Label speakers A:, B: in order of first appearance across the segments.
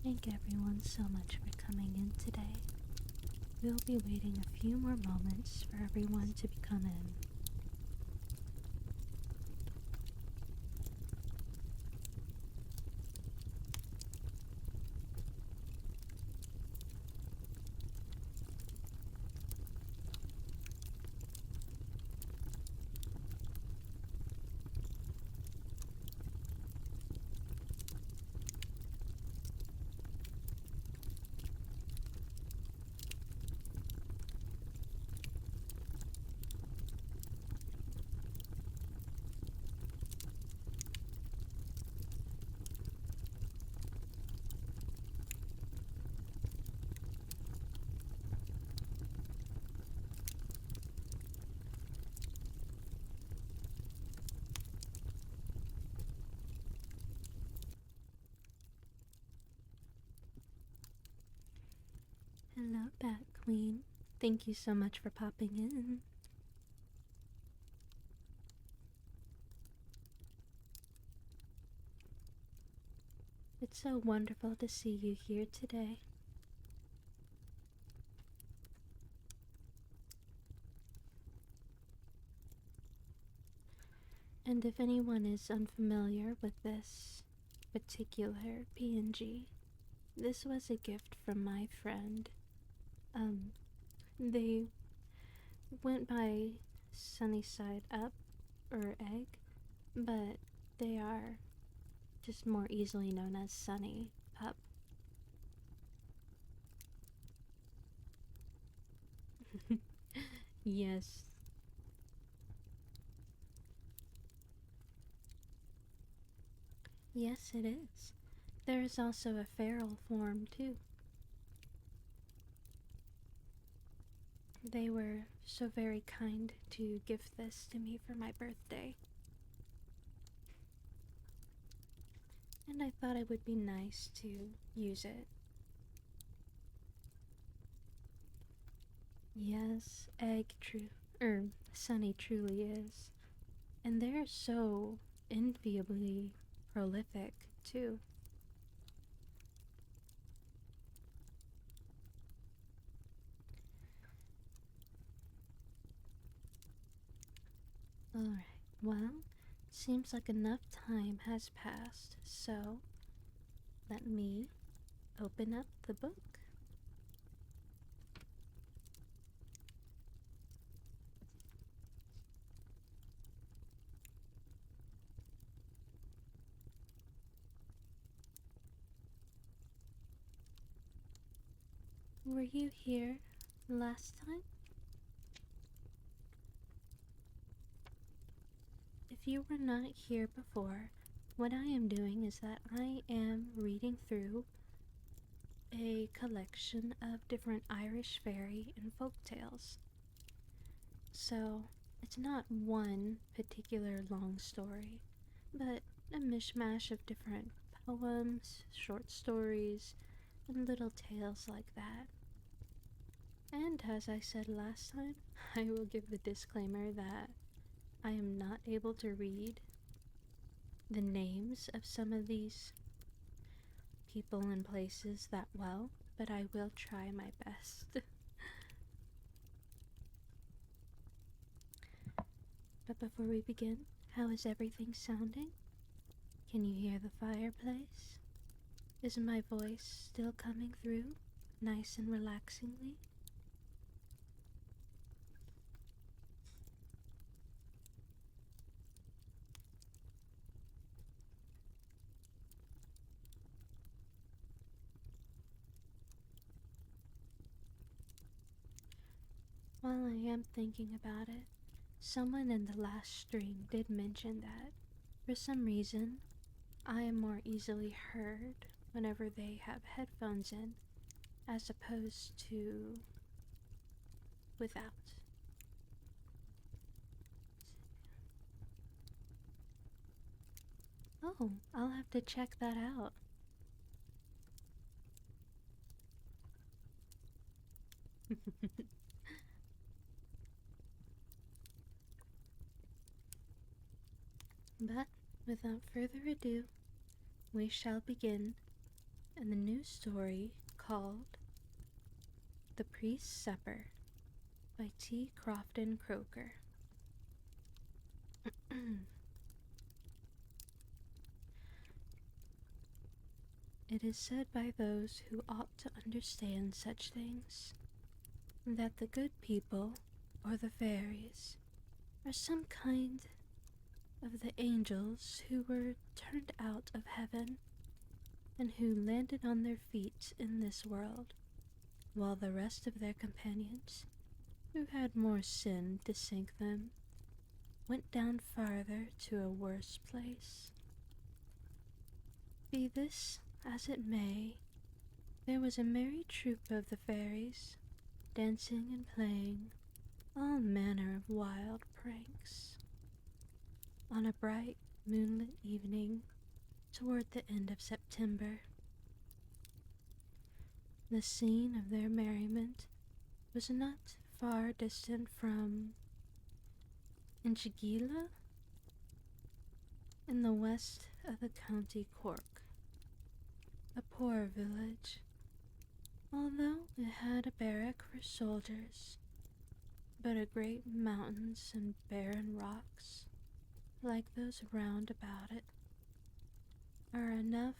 A: Thank everyone so much for coming in today. We'll be waiting a few more moments for everyone to come in. Hello, Bat Queen. Thank you so much for popping in. It's so wonderful to see you here today. And if anyone is unfamiliar with this particular PNG, this was a gift from my friend. They went by Sunny Side Up or Egg, but they are just more easily known as Sunny Up. Yes. Yes, it is. There is also a feral form, too. They were so very kind to gift this to me for my birthday. And I thought it would be nice to use it. Yes, Sunny truly is. And they're so enviably prolific, too. Alright, well, seems like enough time has passed, so let me open up the book. Were you here last time? If you were not here before, what I am doing is that I am reading through a collection of different Irish fairy and folk tales. So, it's not one particular long story, but a mishmash of different poems, short stories, and little tales like that. And as I said last time, I will give the disclaimer that I am not able to read the names of some of these people and places that well, but I will try my best. But before we begin, how is everything sounding? Can you hear the fireplace? Is my voice still coming through, nice and relaxingly? While I am thinking about it, someone in the last stream did mention that, for some reason, I am more easily heard whenever they have headphones in, as opposed to without. Oh, I'll have to check that out. But without further ado, we shall begin and the new story called The Priest's Supper by T. Crofton Croker. It is said by those who ought to understand such things that the good people, or the fairies, are some kind of the angels who were turned out of heaven and who landed on their feet in this world, while the rest of their companions, who had more sin to sink them, went down farther to a worse place. Be this as it may, there was a merry troop of the fairies, dancing and playing all manner of wild pranks. On a bright moonlit evening toward the end of September, the scene of their merriment was not far distant from Inchigila, in the west of the county Cork, a poor village, although it had a barrack for soldiers, but a great mountains and barren rocks, like those round about it, are enough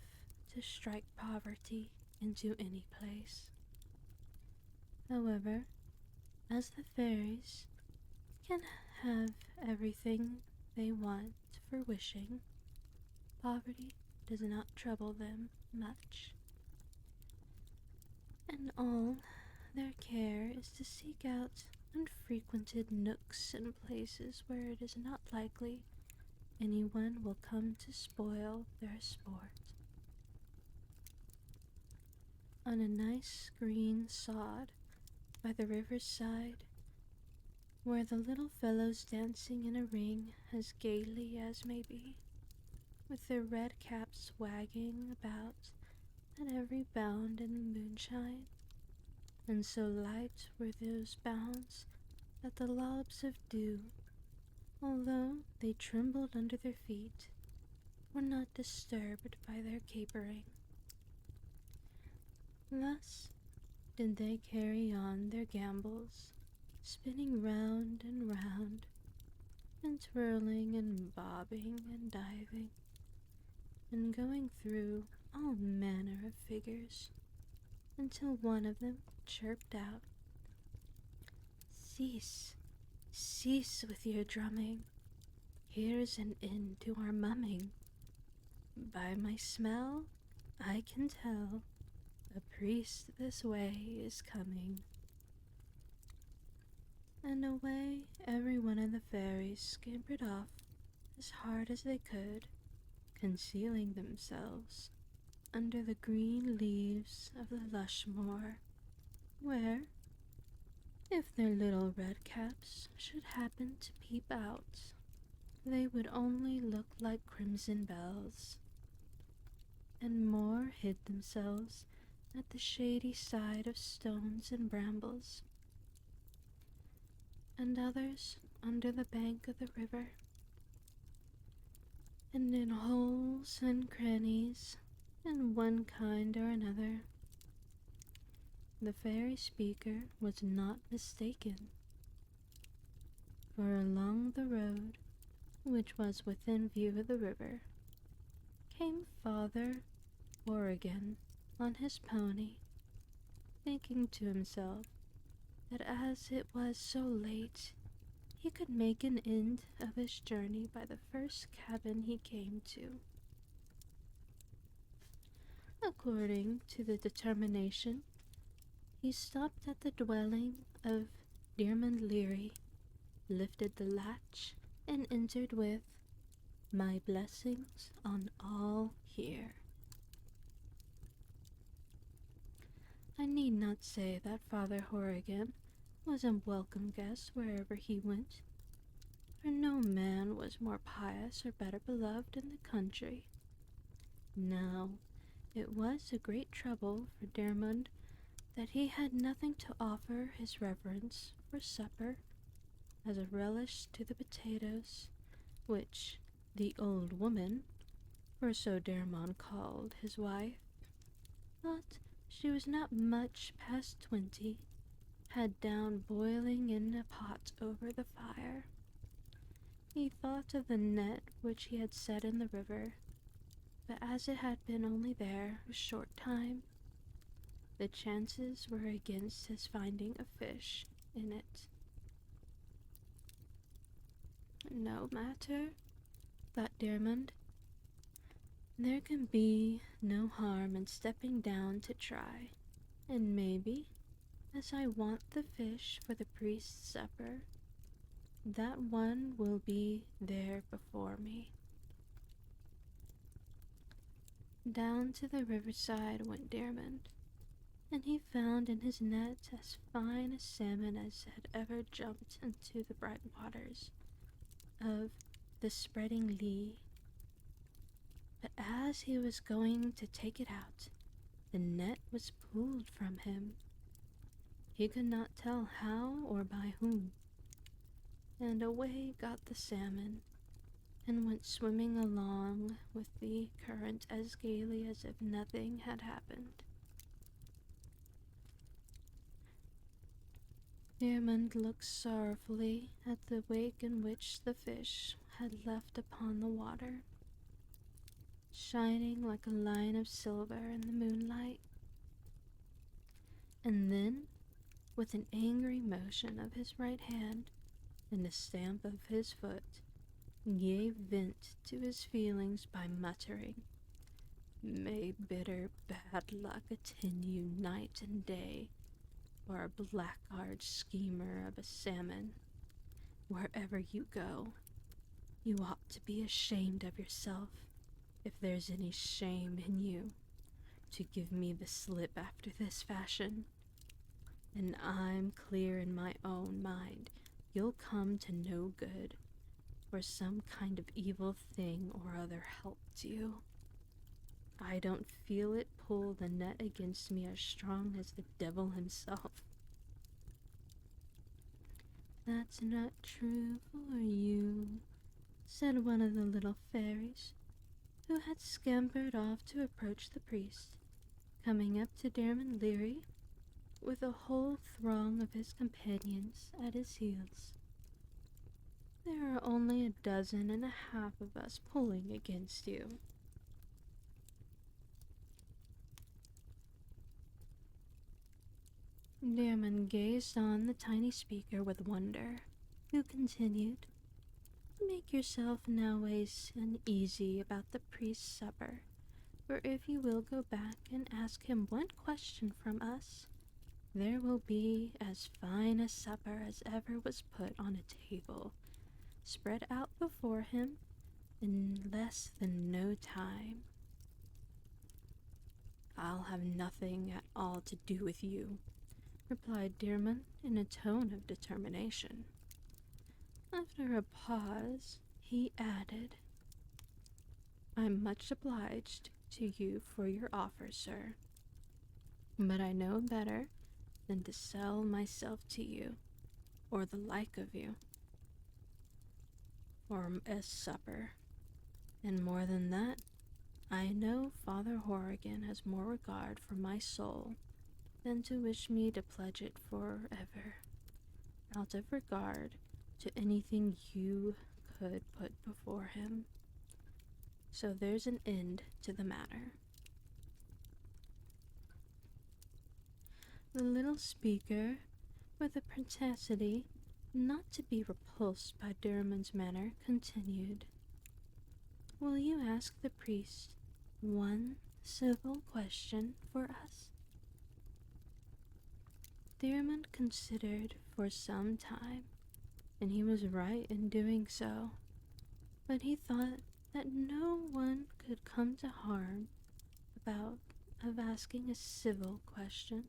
A: to strike poverty into any place. However, as the fairies can have everything they want for wishing, poverty does not trouble them much, and all their care is to seek out unfrequented nooks and places where it is not likely anyone will come to spoil their sport. On a nice green sod by the river's side, where the little fellows dancing in a ring as gaily as may be, with their red caps wagging about at every bound in the moonshine, and so light were those bounds that the lobs of dew, although they trembled under their feet, were not disturbed by their capering. Thus did they carry on their gambols, spinning round and twirling and bobbing and diving, and going through all manner of figures, until one of them chirped out, "Cease, cease with your drumming, here's an end to our mumming. By my smell I can tell a priest this way is coming." And away every one of the fairies scampered off as hard as they could, concealing themselves under the green leaves of the lush moor, where, if their little red caps should happen to peep out, they would only look like crimson bells. And more hid themselves at the shady side of stones and brambles, and others under the bank of the river, and in holes and crannies, in one kind or another. The fairy speaker was not mistaken, for along the road, which was within view of the river, came Father Oregon on his pony, thinking to himself that as it was so late, he could make an end of his journey by the first cabin he came to. According to the determination, he stopped at the dwelling of Dearmond Leary, lifted the latch, and entered with, "My blessings on all here." I need not say that Father Horrigan was a welcome guest wherever he went, for no man was more pious or better beloved in the country. Now, it was a great trouble for Dermond that he had nothing to offer his reverence for supper as a relish to the potatoes, which the old woman, for so Dermond called his wife, thought she was not much past 20, head down boiling in a pot over the fire. He thought of the net which he had set in the river, but as it had been only there a short time, the chances were against his finding a fish in it. No matter, thought Diarmid. There can be no harm in stepping down to try, and maybe, as I want the fish for the priest's supper, that one will be there before me. Down to the riverside went Diarmid, and he found in his net as fine a salmon as had ever jumped into the bright waters of the spreading Lee. But as he was going to take it out, the net was pulled from him. He could not tell how or by whom, and away got the salmon, and went swimming along with the current as gaily as if nothing had happened. Diarmid looked sorrowfully at the wake in which the fish had left upon the water, shining like a line of silver in the moonlight. And then, with an angry motion of his right hand and a stamp of his foot, gave vent to his feelings by muttering, "May bitter bad luck attend you night and day, or a blackguard schemer of a salmon. Wherever you go, you ought to be ashamed of yourself, if there's any shame in you, to give me the slip after this fashion. And I'm clear in my own mind you'll come to no good, or some kind of evil thing or other helped you. I don't feel it pull the net against me as strong as the devil himself." "That's not true for you," said one of the little fairies, who had scampered off to approach the priest, coming up to Diarmid Leary, with a whole throng of his companions at his heels. "There are only 12.5 of us pulling against you." Diarmid gazed on the tiny speaker with wonder, who continued, "Make yourself noways uneasy about the priest's supper, for if you will go back and ask him one question from us, there will be as fine a supper as ever was put on a table, spread out before him in less than no time." "I'll have nothing at all to do with you," replied Diarmid in a tone of determination. After a pause, he added, "I'm much obliged to you for your offer, sir, but I know better than to sell myself to you, or the like of you, for a supper. And more than that, I know Father Horrigan has more regard for my soul than to wish me to pledge it forever, out of regard to anything you could put before him. So there's an end to the matter." The little speaker, with a pertinacity not to be repulsed by Diarmid's manner, continued, "Will you ask the priest one civil question for us?" Diarmid considered for some time, and he was right in doing so, but he thought that no one could come to harm of asking a civil question.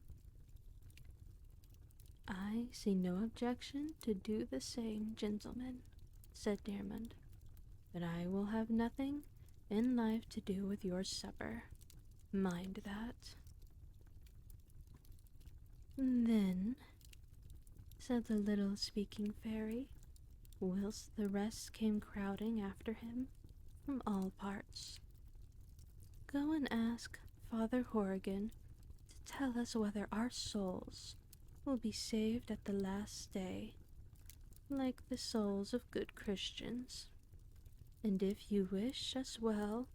A: "I see no objection to do the same, gentlemen," said Diarmid, "but I will have nothing in life to do with your supper. Mind that." "Then," said the little speaking fairy, whilst the rest came crowding after him from all parts, "go and ask Father Horrigan tell us whether our souls will be saved at the last day, like the souls of good Christians. And if you wish us well,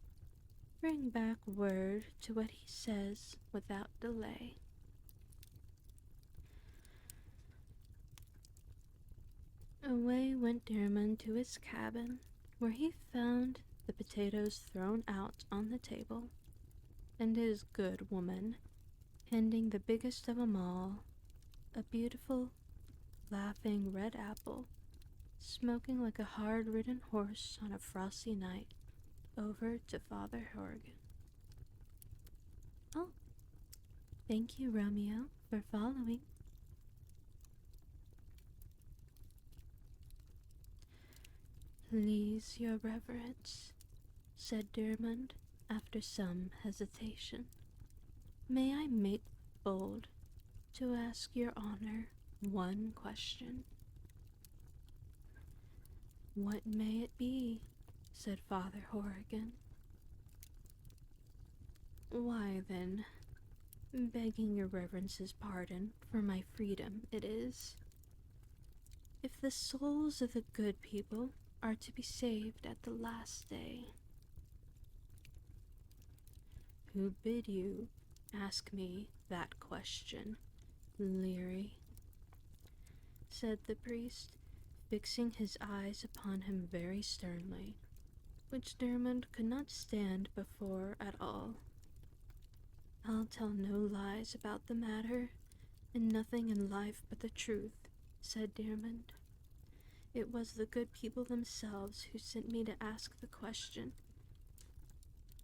A: bring back word to what he says without delay." Away went Dermond to his cabin, where he found the potatoes thrown out on the table, and his good woman handing the biggest of 'em all a beautiful, laughing red apple, smoking like a hard-ridden horse on a frosty night, over to Father Horgan. "Oh, thank you, Romeo, for following." "Please, your reverence," said Dermond, after some hesitation, "may I make bold to ask your honor one question?" "What may it be?" said Father Horrigan. "Why, then, begging your reverence's pardon for my freedom, it is, if the souls of the good people are to be saved at the last day." "Who bid you ask me that question, Leary?" said the priest, fixing his eyes upon him very sternly, which Dermond could not stand before at all. "I'll tell no lies about the matter, and nothing in life but the truth," said Dermond. "It was the good people themselves who sent me to ask the question,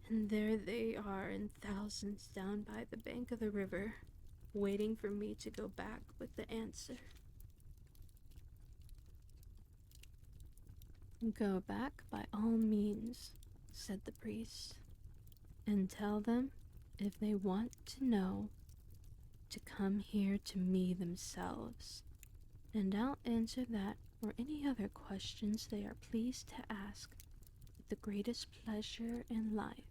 A: and there they are in thousands down by the bank of the river, waiting for me to go back with the answer." "Go back by all means," said the priest, "and tell them, if they want to know, to come here to me themselves, and I'll answer that or any other questions they are pleased to ask with the greatest pleasure in life."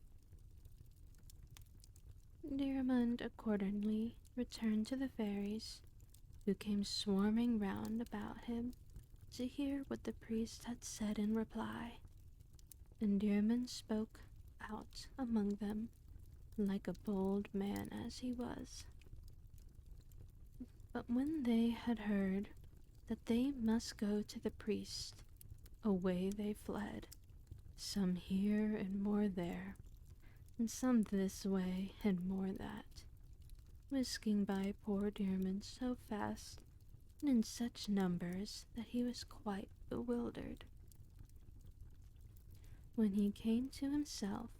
A: Dermond accordingly returned to the fairies, who came swarming round about him to hear what the priest had said in reply, and Dermond spoke out among them like a bold man as he was. But when they had heard that they must go to the priest, away they fled, some here and more there, and some this way and more that, whisking by poor Dermond so fast and in such numbers that he was quite bewildered. When he came to himself,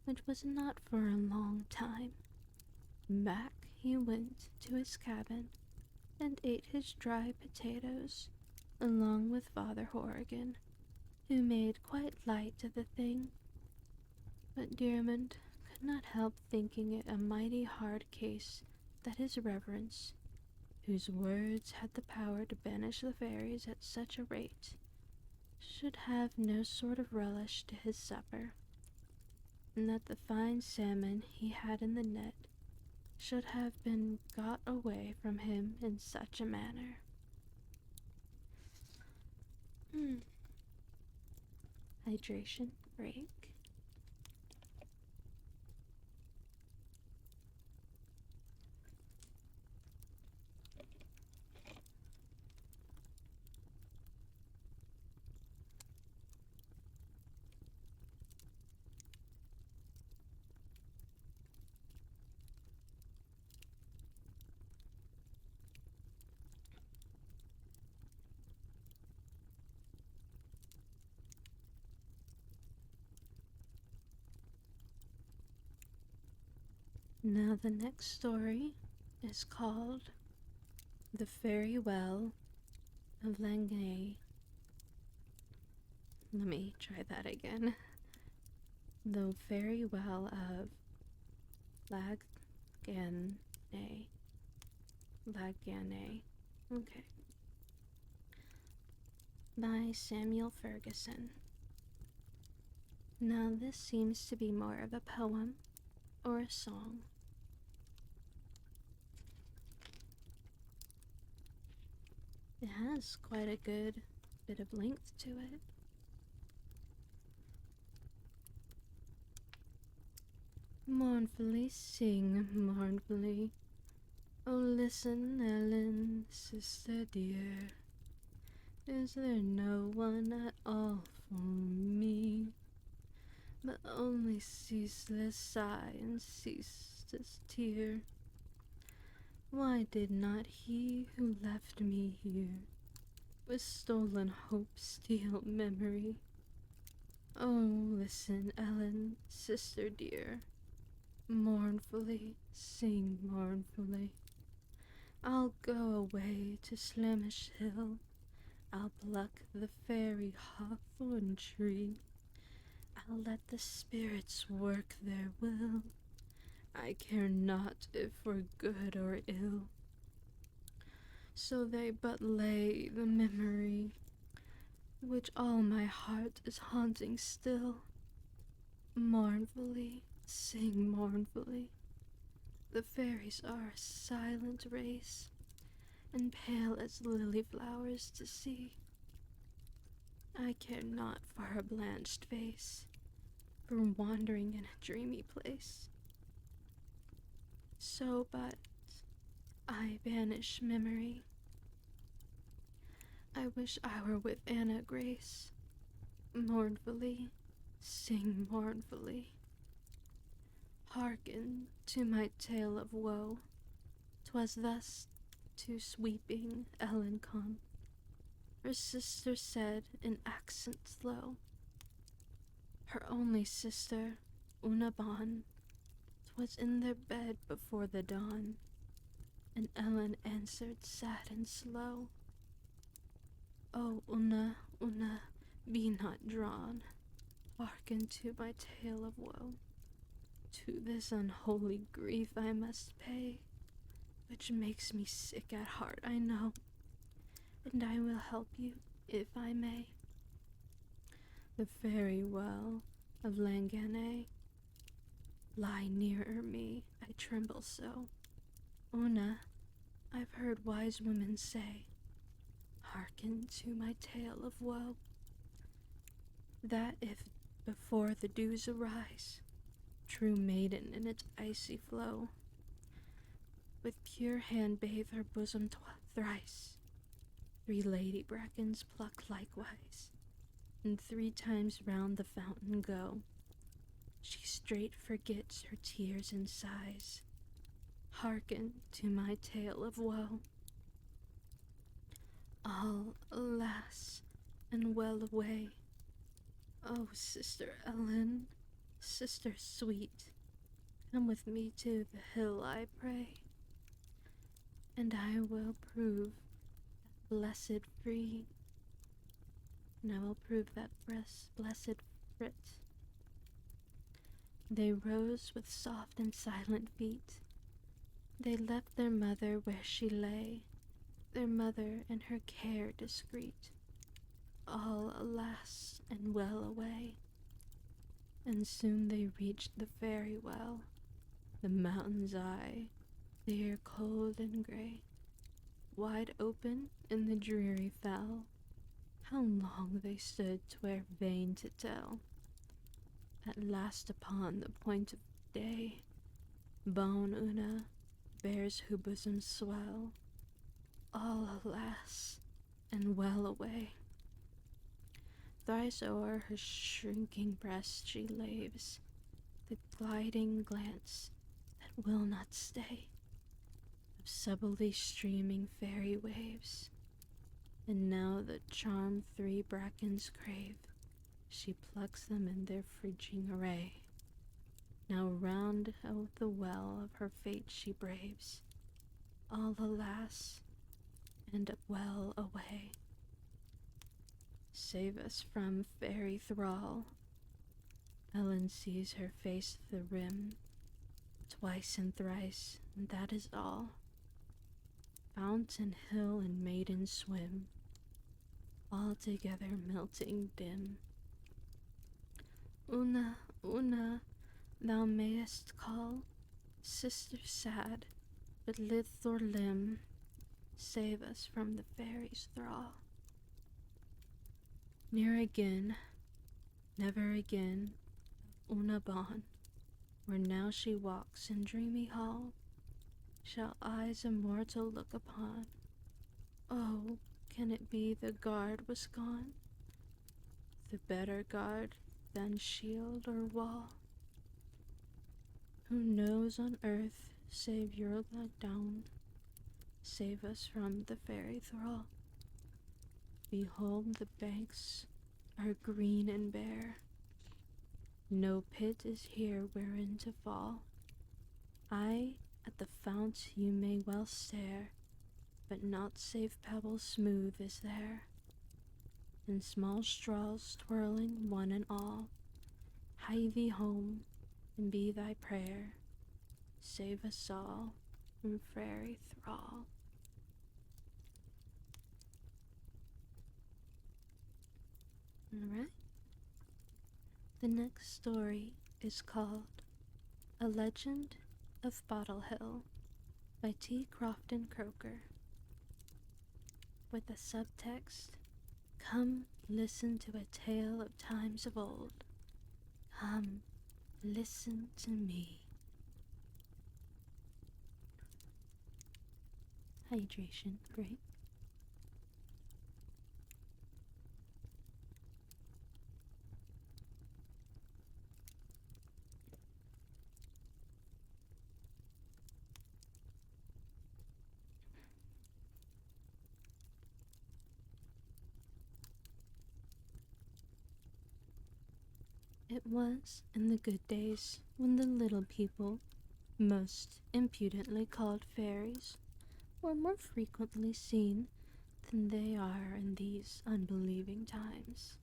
A: which was not for a long time, back he went to his cabin and ate his dry potatoes along with Father Horrigan, who made quite light of the thing. But Dermond could not help thinking it a mighty hard case that his reverence, whose words had the power to banish the fairies at such a rate, should have no sort of relish to his supper, and that the fine salmon he had in the net should have been got away from him in such a manner. Hydration break. Now the next story is called The Fairy Well of Langay. Let me try that again. The Fairy Well of Laganay. Laganay. Okay. By Samuel Ferguson. Now this seems to be more of a poem or a song. It has quite a good bit of length to it. Mournfully sing, mournfully. Oh, listen, Ellen, sister dear. Is there no one at all for me? But only ceaseless sigh and ceaseless tear. Why did not he who left me here with stolen hope steal memory? Oh, listen, Ellen, sister dear. Mournfully, sing mournfully. I'll go away to Slemish Hill. I'll pluck the fairy hawthorn tree. I'll let the spirits work their will. I care not if for good or ill. So they but lay the memory which all my heart is haunting still. Mournfully, sing mournfully. The fairies are a silent race, and pale as lily flowers to see. I care not for her blanched face, for wandering in a dreamy place. So but I banish memory. I wish I were with Anna Grace. Mournfully, sing mournfully. Hearken to my tale of woe. 'Twas thus to sweeping Elencon her sister said in accents low, her only sister, Unabon, 'twas in their bed before the dawn, and Ellen answered sad and slow, Oh, Una, Una, be not drawn, hearken to my tale of woe. To this unholy grief I must pay, which makes me sick at heart, I know, and I will help you, if I may. The fairy well of Langanay lie nearer me, I tremble so. Una, I've heard wise women say, hearken to my tale of woe, that if before the dews arise, true maiden in its icy flow, with pure hand bathe her bosom thrice, 3 lady brackens pluck likewise, and 3 times round the fountain go, she straight forgets her tears and sighs. Hearken to my tale of woe. All, alas, and well away. Oh, sister Ellen, sister sweet, come with me to the hill, I pray, and I will prove that blessed free, and I will prove that blessed frit. They rose with soft and silent feet. They left their mother where she lay, their mother and her care discreet, all alas and well away. And soon they reached the fairy well, the mountain's eye, clear, cold, and grey, wide open in the dreary fell. How long they stood 'twere vain to tell. At last upon the point of day, Bone Una bears her bosom swell, all alas and well away. Thrice o'er her shrinking breast she laves the gliding glance that will not stay, of subtly streaming fairy waves. And now the charmed 3 brackens crave, she plucks them in their fridging array. Now round out the well of her fate she braves, all alas and well away. Save us from fairy thrall. Ellen sees her face the rim, twice and thrice, and that is all. Fountain, hill, and maiden swim, all together melting dim. Una, Una, thou mayest call, sister sad, but lithe or limb, save us from the fairy's thrall. Ne'er again, never again, Una Bon, where now she walks in dreamy hall, shall eyes immortal look upon. Oh, can it be the guard was gone? The better guard than shield or wall? Who knows on earth save your down, save us from the fairy thrall. Behold, the banks are green and bare. No pit is here wherein to fall. Aye, at the fount you may well stare, but naught save pebbles smooth is there. And small straws twirling one and all. Hie thee home, and be thy prayer, save us all from fairy thrall. Alright. The next story is called A Legend of Bottle Hill by T. Crofton Croker, with a subtext, come listen to a tale of times of old. Come listen to me. Hydration, great. It was in the good days when the little people, most impudently called fairies, were more frequently seen than they are in these unbelieving times,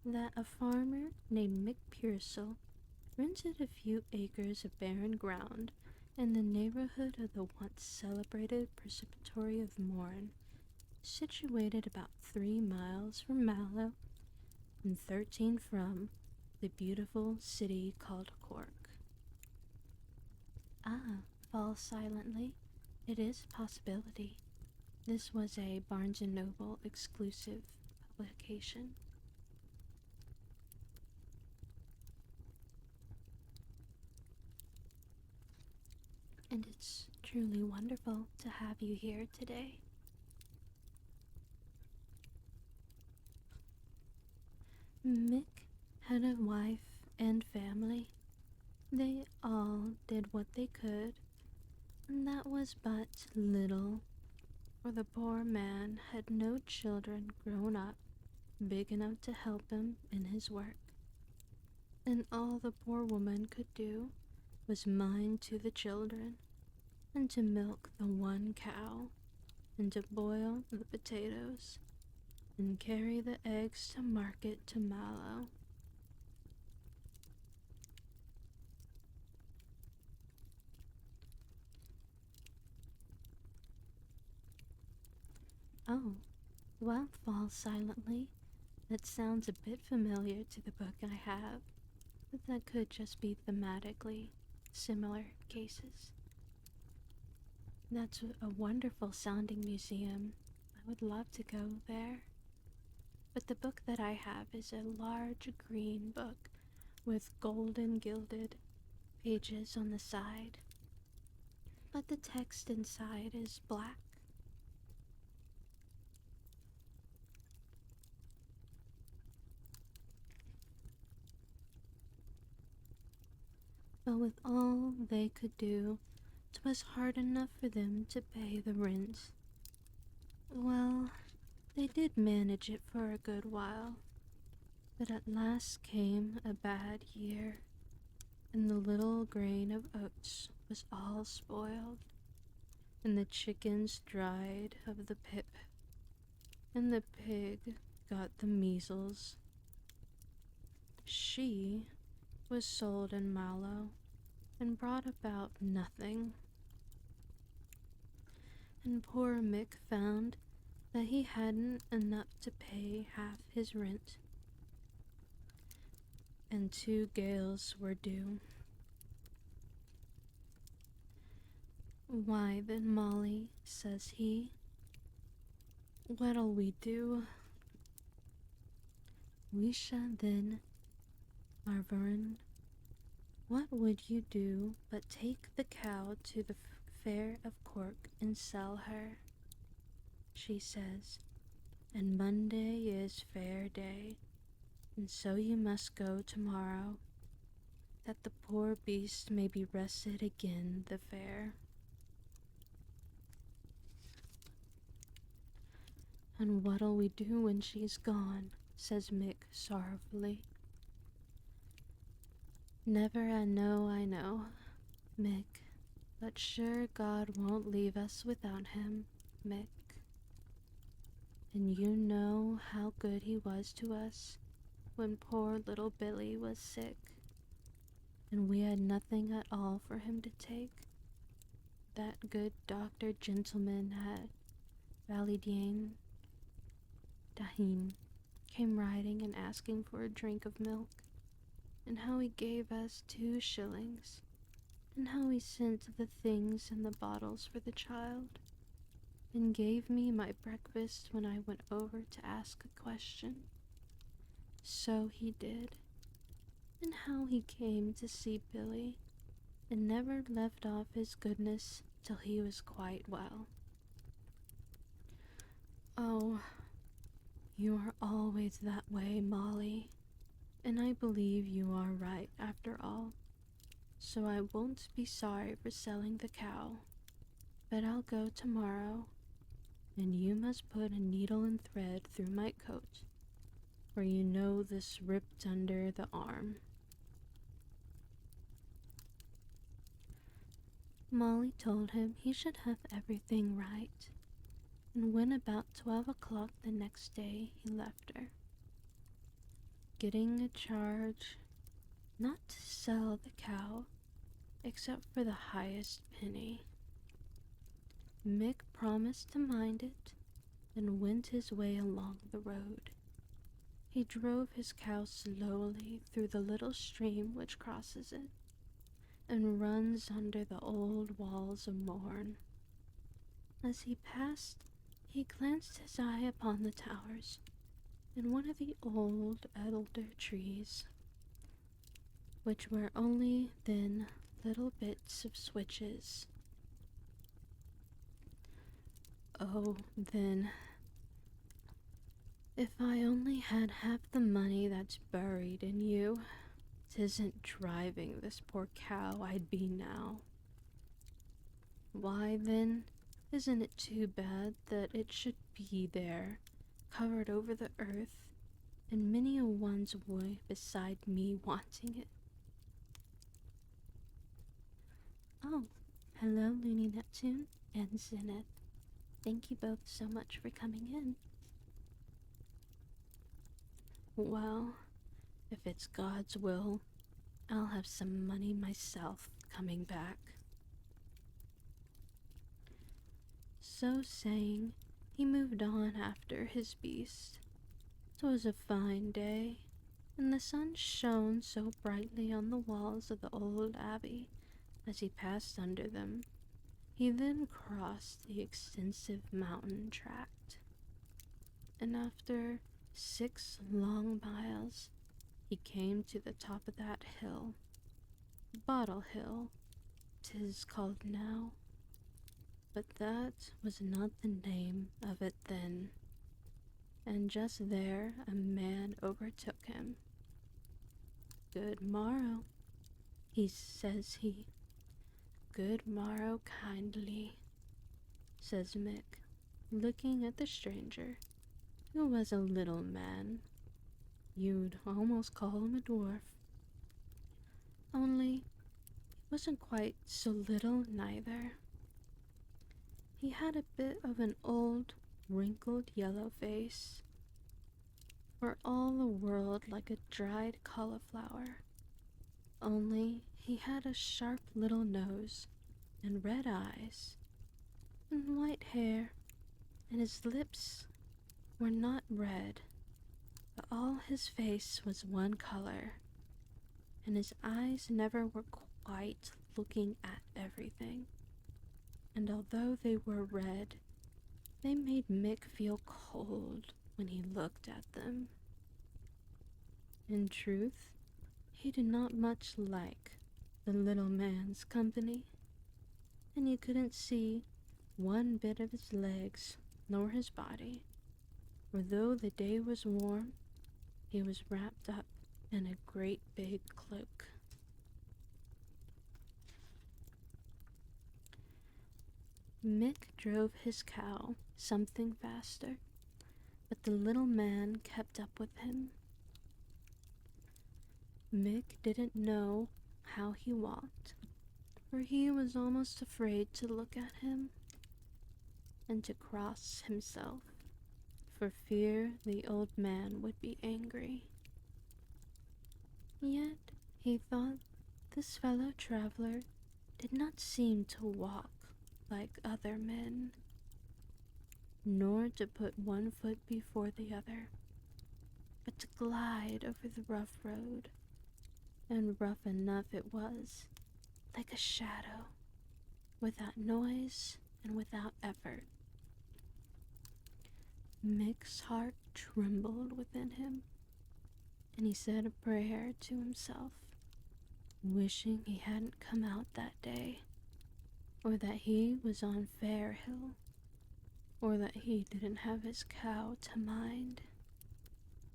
A: that a farmer named Mick Pearsall rented a few acres of barren ground in the neighborhood of the once celebrated Presbytery of Mourne, situated about 3 miles from Mallow and 13 from the beautiful city called Cork. Ah, fall silently. It is a possibility. This was a Barnes & Noble exclusive publication. And it's truly wonderful to have you here today. Mick had a wife and family. They all did what they could, and that was but little, for the poor man had no children grown up big enough to help him in his work, and all the poor woman could do was mind to the children, and to milk the one cow, and to boil the potatoes, and carry the eggs to market to Mallow. Oh, well, fall silently. That sounds a bit familiar to the book I have, but that could just be thematically similar cases. That's a wonderful sounding museum. I would love to go there. But the book that I have is a large green book with golden gilded pages on the side, but the text inside is black. But with all they could do, 'twas hard enough for them to pay the rent. Well, they did manage it for a good while, but at last came a bad year, and the little grain of oats was all spoiled, and the chickens dried of the pip, and the pig got the measles. She was sold in Mallow and brought about nothing, and poor Mick found that he hadn't enough to pay half his rent, and 2 gales were due. Why then, Molly, says he, what'll we do? We shall then, Marverin. What would you do but take the cow to the fair of Cork and sell her? She says, and Monday is fair day, and so you must go tomorrow, that the poor beast may be rested again the fair. And what'll we do when she's gone? Says Mick sorrowfully. Never I know, Mick, but sure God won't leave us without him, Mick. And you know how good he was to us when poor little Billy was sick, and we had nothing at all for him to take. That good doctor gentleman at Validien Dahin came riding and asking for a drink of milk, and how he gave us 2 shillings, and how he sent the things in the bottles for the child, and gave me my breakfast when I went over to ask a question. So he did. And how he came to see Billy, and never left off his goodness till he was quite well. Oh, you are always that way, Molly, and I believe you are right after all, so I won't be sorry for selling the cow, but I'll go tomorrow, and you must put a needle and thread through my coat, for you know this ripped under the arm. Molly told him he should have everything right, and when about 12 o'clock the next day he left her, getting a charge not to sell the cow except for the highest penny. Mick promised to mind it and went his way along the road. He drove his cow slowly through the little stream which crosses it and runs under the old walls of Mourne. As he passed, he glanced his eye upon the towers and one of the old elder trees, which were only then little bits of switches. Oh, then, if I only had half the money that's buried in you, 'tisn't driving this poor cow I'd be now. Why, then, isn't it too bad that it should be there, covered over the earth, and many a one's way beside me wanting it? Oh, hello, Looney Neptune and Zenith. Thank you both so much for coming in. Well, if it's God's will, I'll have some money myself coming back. So saying, he moved on after his beast. 'Twas a fine day, and the sun shone so brightly on the walls of the old abbey as he passed under them. He then crossed the extensive mountain tract, and after 6 long miles, he came to the top of that hill, Bottle Hill, 'tis called now, but that was not the name of it then. And just there a man overtook him. Good morrow, says he. Good morrow kindly, says Mick, looking at the stranger, who was a little man. You'd almost call him a dwarf. Only, he wasn't quite so little neither. He had a bit of an old, wrinkled yellow face, for all the world like a dried cauliflower, only he had a sharp little nose, and red eyes, and white hair, and his lips were not red, but all his face was one color, and his eyes never were quite looking at everything. and although they were red, they made Mick feel cold when he looked at them. In truth, he did not much like the little man's company, and you couldn't see one bit of his legs nor his body, for though the day was warm, he was wrapped up in a great big cloak. Mick drove his cow something faster, but the little man kept up with him. Mick didn't know how he walked, for he was almost afraid to look at him and to cross himself, for fear the old man would be angry. Yet he thought this fellow traveler did not seem to walk like other men, nor to put one foot before the other, but to glide over the rough road, and rough enough it was, like a shadow, without noise and without effort. Mick's heart trembled within him, and he said a prayer to himself, wishing he hadn't come out that day, or that he was on Fair Hill, or that he didn't have his cow to mind,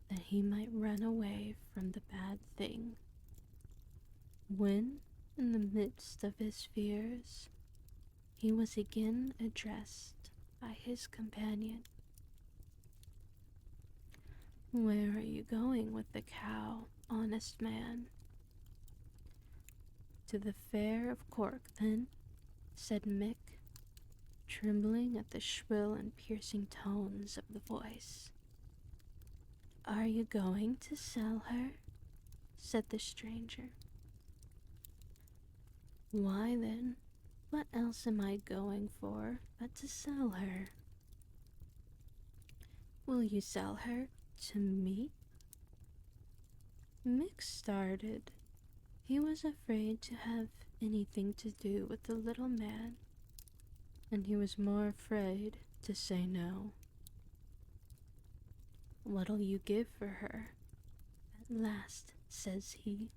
A: that he might run away from the bad thing. When, in the midst of his fears, he was again addressed by his companion. "Where are you going with the cow, honest man?" "To the Fair of Cork, then," said Mick, trembling at the shrill and piercing tones of the voice. "Are you going to sell her?" said the stranger. "Why then, what else am I going for but to sell her?" "Will you sell her to me?" Mick started. He was afraid to have anything to do with the little man, and he was more afraid to say no. "What'll you give for her?" at last says he.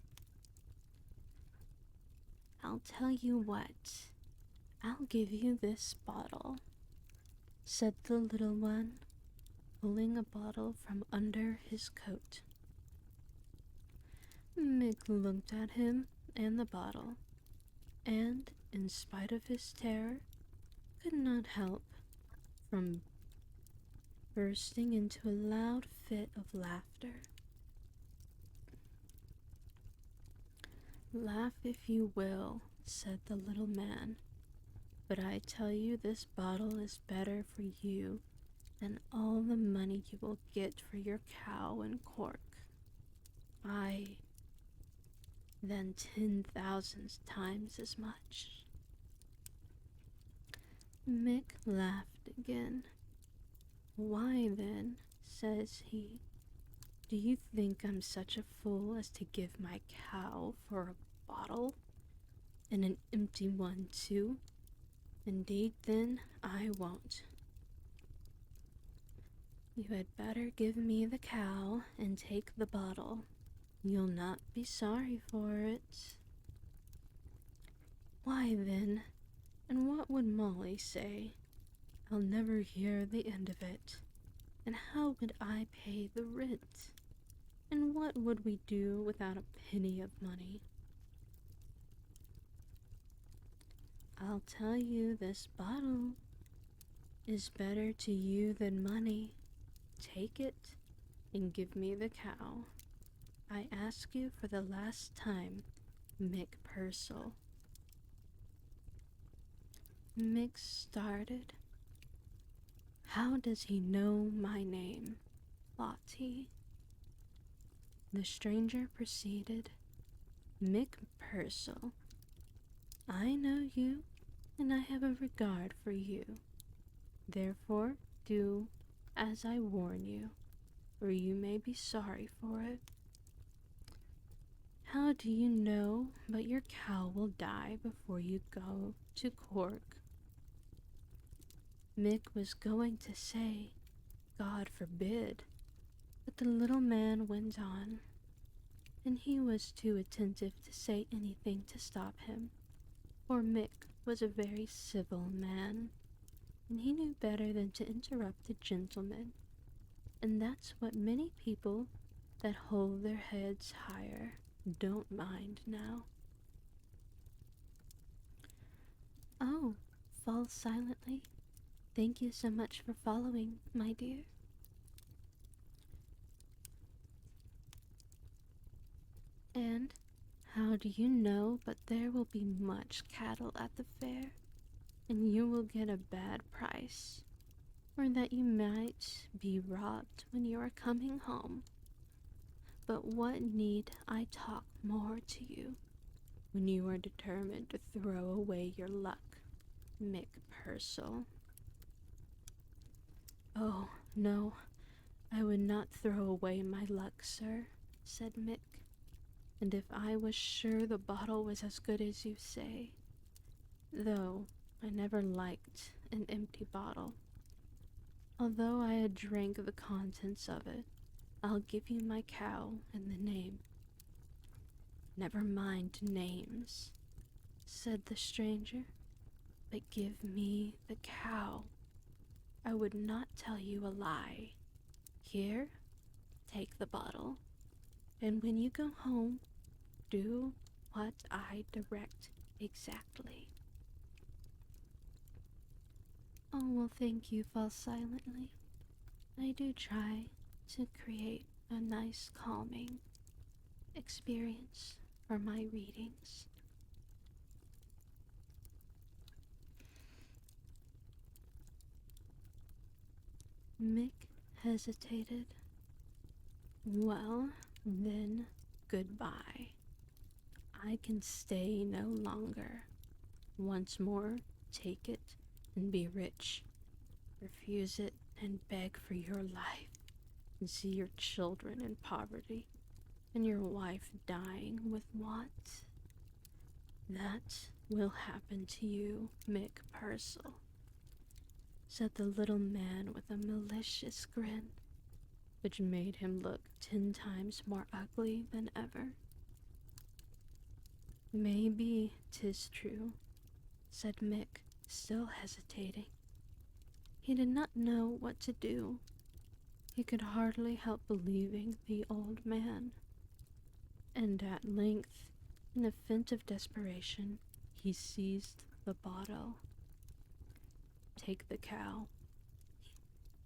A: "I'll tell you what, I'll give you this bottle," said the little one, pulling a bottle from under his coat. Mick looked at him and the bottle, and, in spite of his terror, could not help from bursting into a loud fit of laughter. "Laugh if you will," said the little man, "but I tell you this bottle is better for you than all the money you will get for your cow in Cork. Aye, than 10,000 times as much." Mick laughed again. "Why then," says he, "do you think I'm such a fool as to give my cow for a bottle, and an empty one too? Indeed then I won't." "You had better give me the cow and take the bottle. You'll not be sorry for it." "Why then, and what would Molly say? I'll never hear the end of it. And how would I pay the rent? And what would we do without a penny of money?" "I'll tell you this bottle is better to you than money. Take it and give me the cow. I ask you for the last time, Mick Purcell." Mick started. "How does he know my name?" thought he. The stranger proceeded. "Mick Purcell, I know you, and I have a regard for you. Therefore do as I warn you, or you may be sorry for it. How do you know but your cow will die before you go to Cork? Mick was going to say, "God forbid," but the little man went on, and he was too attentive to say anything to stop him, for Mick was a very civil man, and he knew better than to interrupt a gentleman, and that's what many people that hold their heads higher don't mind now. "Oh," falls silently. "Thank you so much for following, my dear." "And how do you know but there will be much cattle at the fair, and you will get a bad price, or that you might be robbed when you are coming home? But what need I talk more to you, when you are determined to throw away your luck, Mick Purcell?" "Oh, no, I would not throw away my luck, sir," said Mick, "and if I was sure the bottle was as good as you say, though I never liked an empty bottle. Although I had drank the contents of it, I'll give you my cow and the name." "Never mind names," said the stranger, "but give me the cow. I would not tell you a lie. Here, take the bottle, and when you go home, do what I direct exactly." "Oh, well, thank you," falls silently. "I do try to create a nice, calming experience for my readings." Mick hesitated. "Well, then, goodbye. I can stay no longer. Once more, take it and be rich. Refuse it and beg for your life, and see your children in poverty, and your wife dying with want. That will happen to you, Mick Purcell," said the little man with a malicious grin, which made him look 10 times more ugly than ever. "Maybe 'tis true," said Mick, still hesitating. He did not know what to do. He could hardly help believing the old man. And at length, in a fit of desperation, he seized the bottle. "Take the cow,"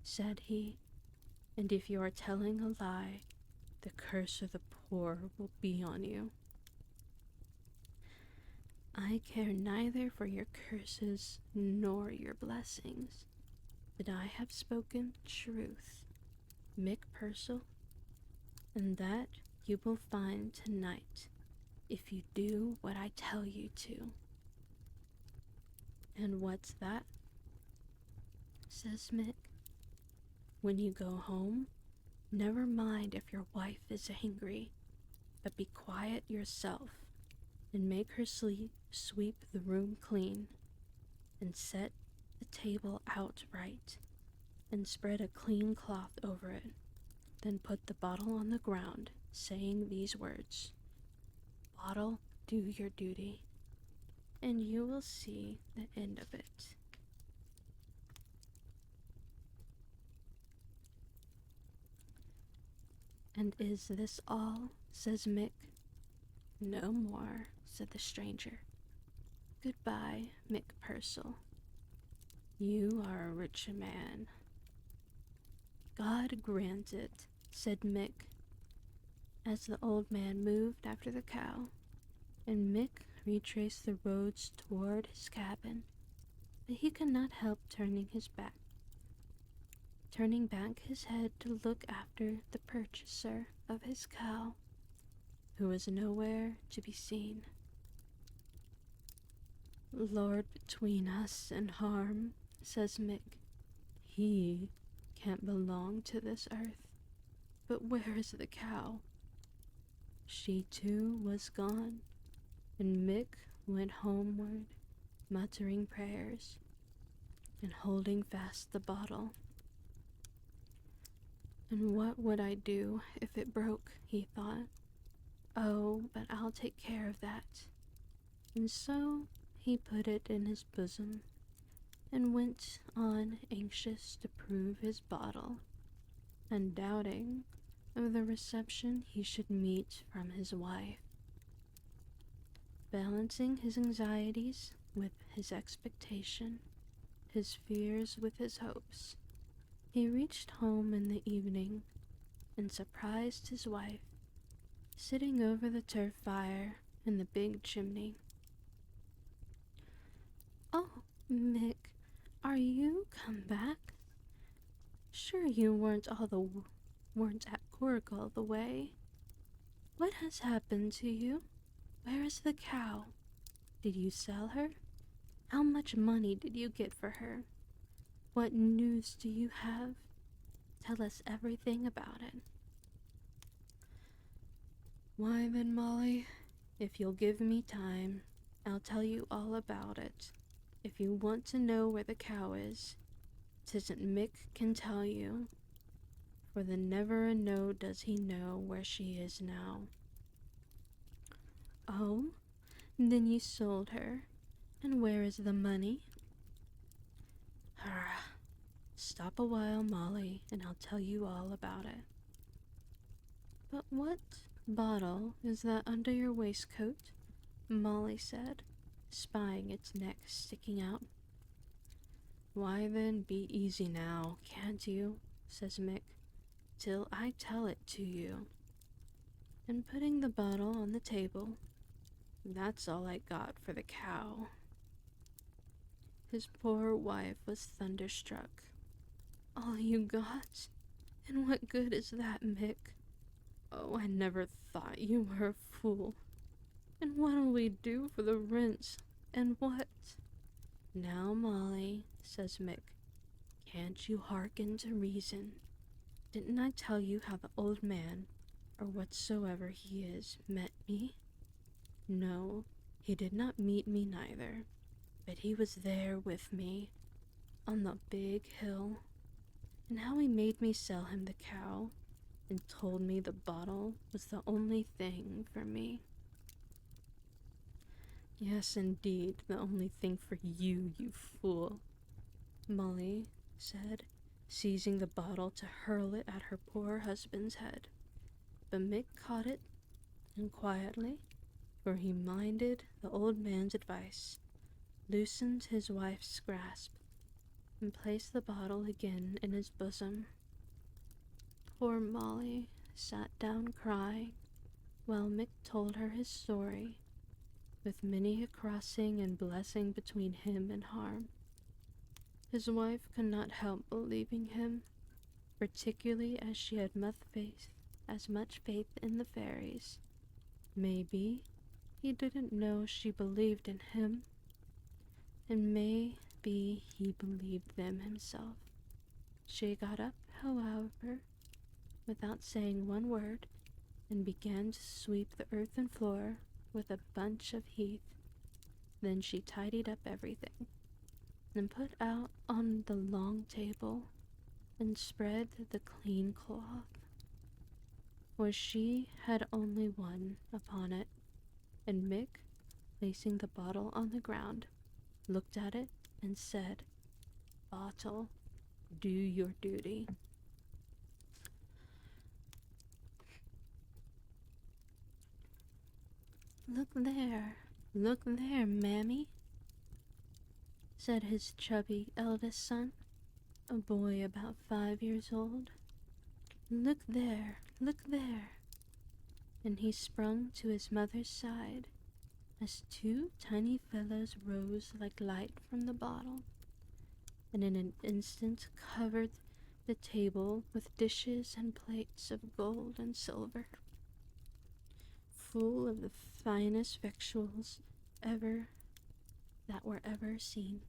A: said he, "and if you are telling a lie, the curse of the poor will be on you." "I care neither for your curses nor your blessings, but I have spoken truth, Mick Purcell, and that you will find tonight if you do what I tell you to." "And what's that?" says Mick. "When you go home, never mind if your wife is angry, but be quiet yourself, and make her sweep the room clean, and set the table out right, and spread a clean cloth over it. Then put the bottle on the ground, saying these words, 'Bottle, do your duty,' and you will see the end of it." "And is this all?" says Mick. "No more," said the stranger. "Goodbye, Mick Purcell. You are a rich man." "God grant it," said Mick, as the old man moved after the cow, and Mick retraced the roads toward his cabin, but he could not help turning back his head to look after the purchaser of his cow, who was nowhere to be seen. "Lord between us and harm," says Mick, "he can't belong to this earth. But where is the cow?" She too was gone, and Mick went homeward, muttering prayers. and holding fast the bottle. And what would I do if it broke, he thought. Oh, but I'll take care of that. And so he put it in his bosom and went on anxious to prove his bottle, and doubting of the reception he should meet from his wife. Balancing his anxieties with his expectation, his fears with his hopes, he reached home in the evening and surprised his wife, sitting over the turf fire in the big chimney. "Oh, Mick, are you come back? Sure you weren't at Cork all the way. What has happened to you? Where is the cow? Did you sell her? How much money did you get for her? What news do you have? Tell us everything about it." "Why then, Molly, if you'll give me time, I'll tell you all about it. If you want to know where the cow is, 'tisn't Mick can tell you, for the never a know does he know where she is now." "Oh, then you sold her, and where is the money?" "Stop a while, Molly, and I'll tell you all about it." "But what bottle is that under your waistcoat?" Molly said, spying its neck sticking out. "Why then, be easy now, can't you?" says Mick, "till I tell it to you." And putting the bottle on the table, "That's all I got for the cow." His poor wife was thunderstruck. "All you got? And what good is that, Mick? Oh, I never thought you were a fool. And what'll we do for the rent? And what?" "Now, Molly," says Mick, "can't you hearken to reason? Didn't I tell you how the old man, or whatsoever he is, met me? No, he did not meet me neither, but he was there with me, on the big hill. And how he made me sell him the cow, and told me the bottle was the only thing for me." "Yes, indeed, the only thing for you, you fool," Molly said, seizing the bottle to hurl it at her poor husband's head. But Mick caught it, and quietly, for he minded the old man's advice, loosened his wife's grasp, and placed the bottle again in his bosom. Poor Molly sat down crying, while Mick told her his story, with many a crossing and blessing between him and harm. His wife could not help believing him, particularly as she had as much faith in the fairies. Maybe he didn't know she believed in him, and maybe he believed them himself. She got up, however, without saying one word, and began to sweep the earthen floor with a bunch of heath. Then she tidied up everything, and put out on the long table, and spread the clean cloth, for she had only one upon it, and Mick, placing the bottle on the ground, looked at it and said, "Bottle, do your duty." Look there, Mammy," said his chubby eldest son, a boy about 5 years old. Look there, and he sprung to his mother's side as two tiny fellows rose like light from the bottle, and in an instant covered the table with dishes and plates of gold and silver, full of the finest victuals that were ever seen.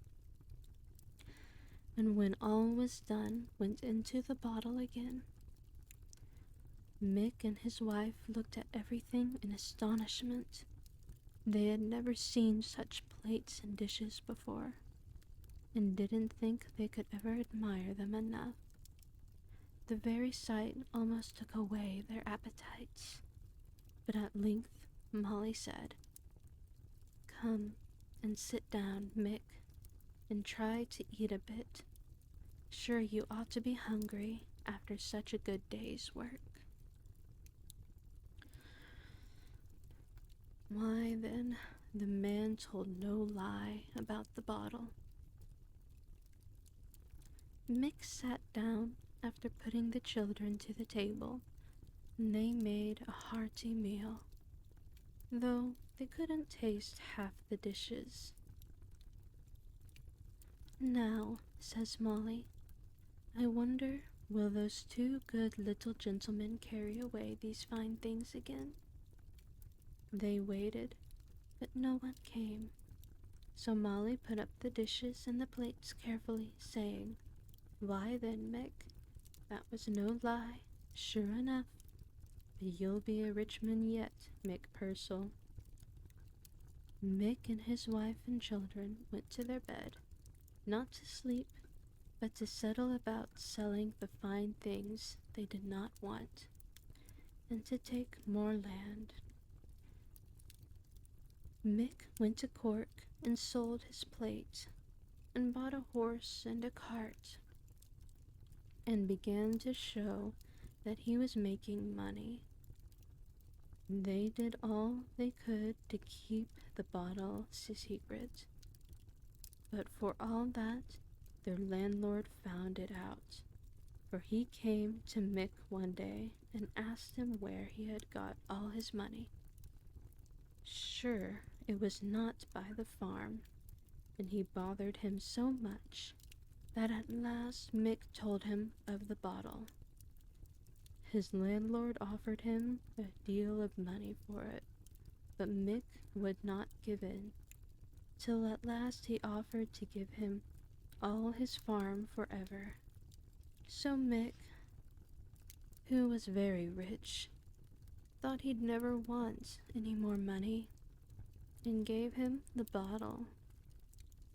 A: And when all was done, went into the bottle again. Mick and his wife looked at everything in astonishment. They had never seen such plates and dishes before. and didn't think they could ever admire them enough. The very sight almost took away their appetites. But at length Molly said, "Come and sit down, Mick, and try to eat a bit. Sure you ought to be hungry after such a good day's work." Why, then, the man told no lie about the bottle. Mick sat down after putting the children to the table, and they made a hearty meal, though they couldn't taste half the dishes. "Now," says Molly, "I wonder will those two good little gentlemen carry away these fine things again?" They waited, but no one came. So Molly put up the dishes and the plates carefully, saying, "Why then, Mick, that was no lie, sure enough. But you'll be a rich man yet, Mick Purcell." Mick and his wife and children went to their bed, not to sleep, but to settle about selling the fine things they did not want, and to take more land. Mick went to Cork and sold his plate, and bought a horse and a cart, and began to show that he was making money. They did all they could to keep the bottle secret, but for all that, their landlord found it out, for he came to Mick one day and asked him where he had got all his money. Sure, it was not by the farm, and he bothered him so much that at last Mick told him of the bottle. His landlord offered him a deal of money for it, but Mick would not give in, till at last he offered to give him all his farm forever. So Mick, who was very rich, thought he'd never want any more money, and gave him the bottle.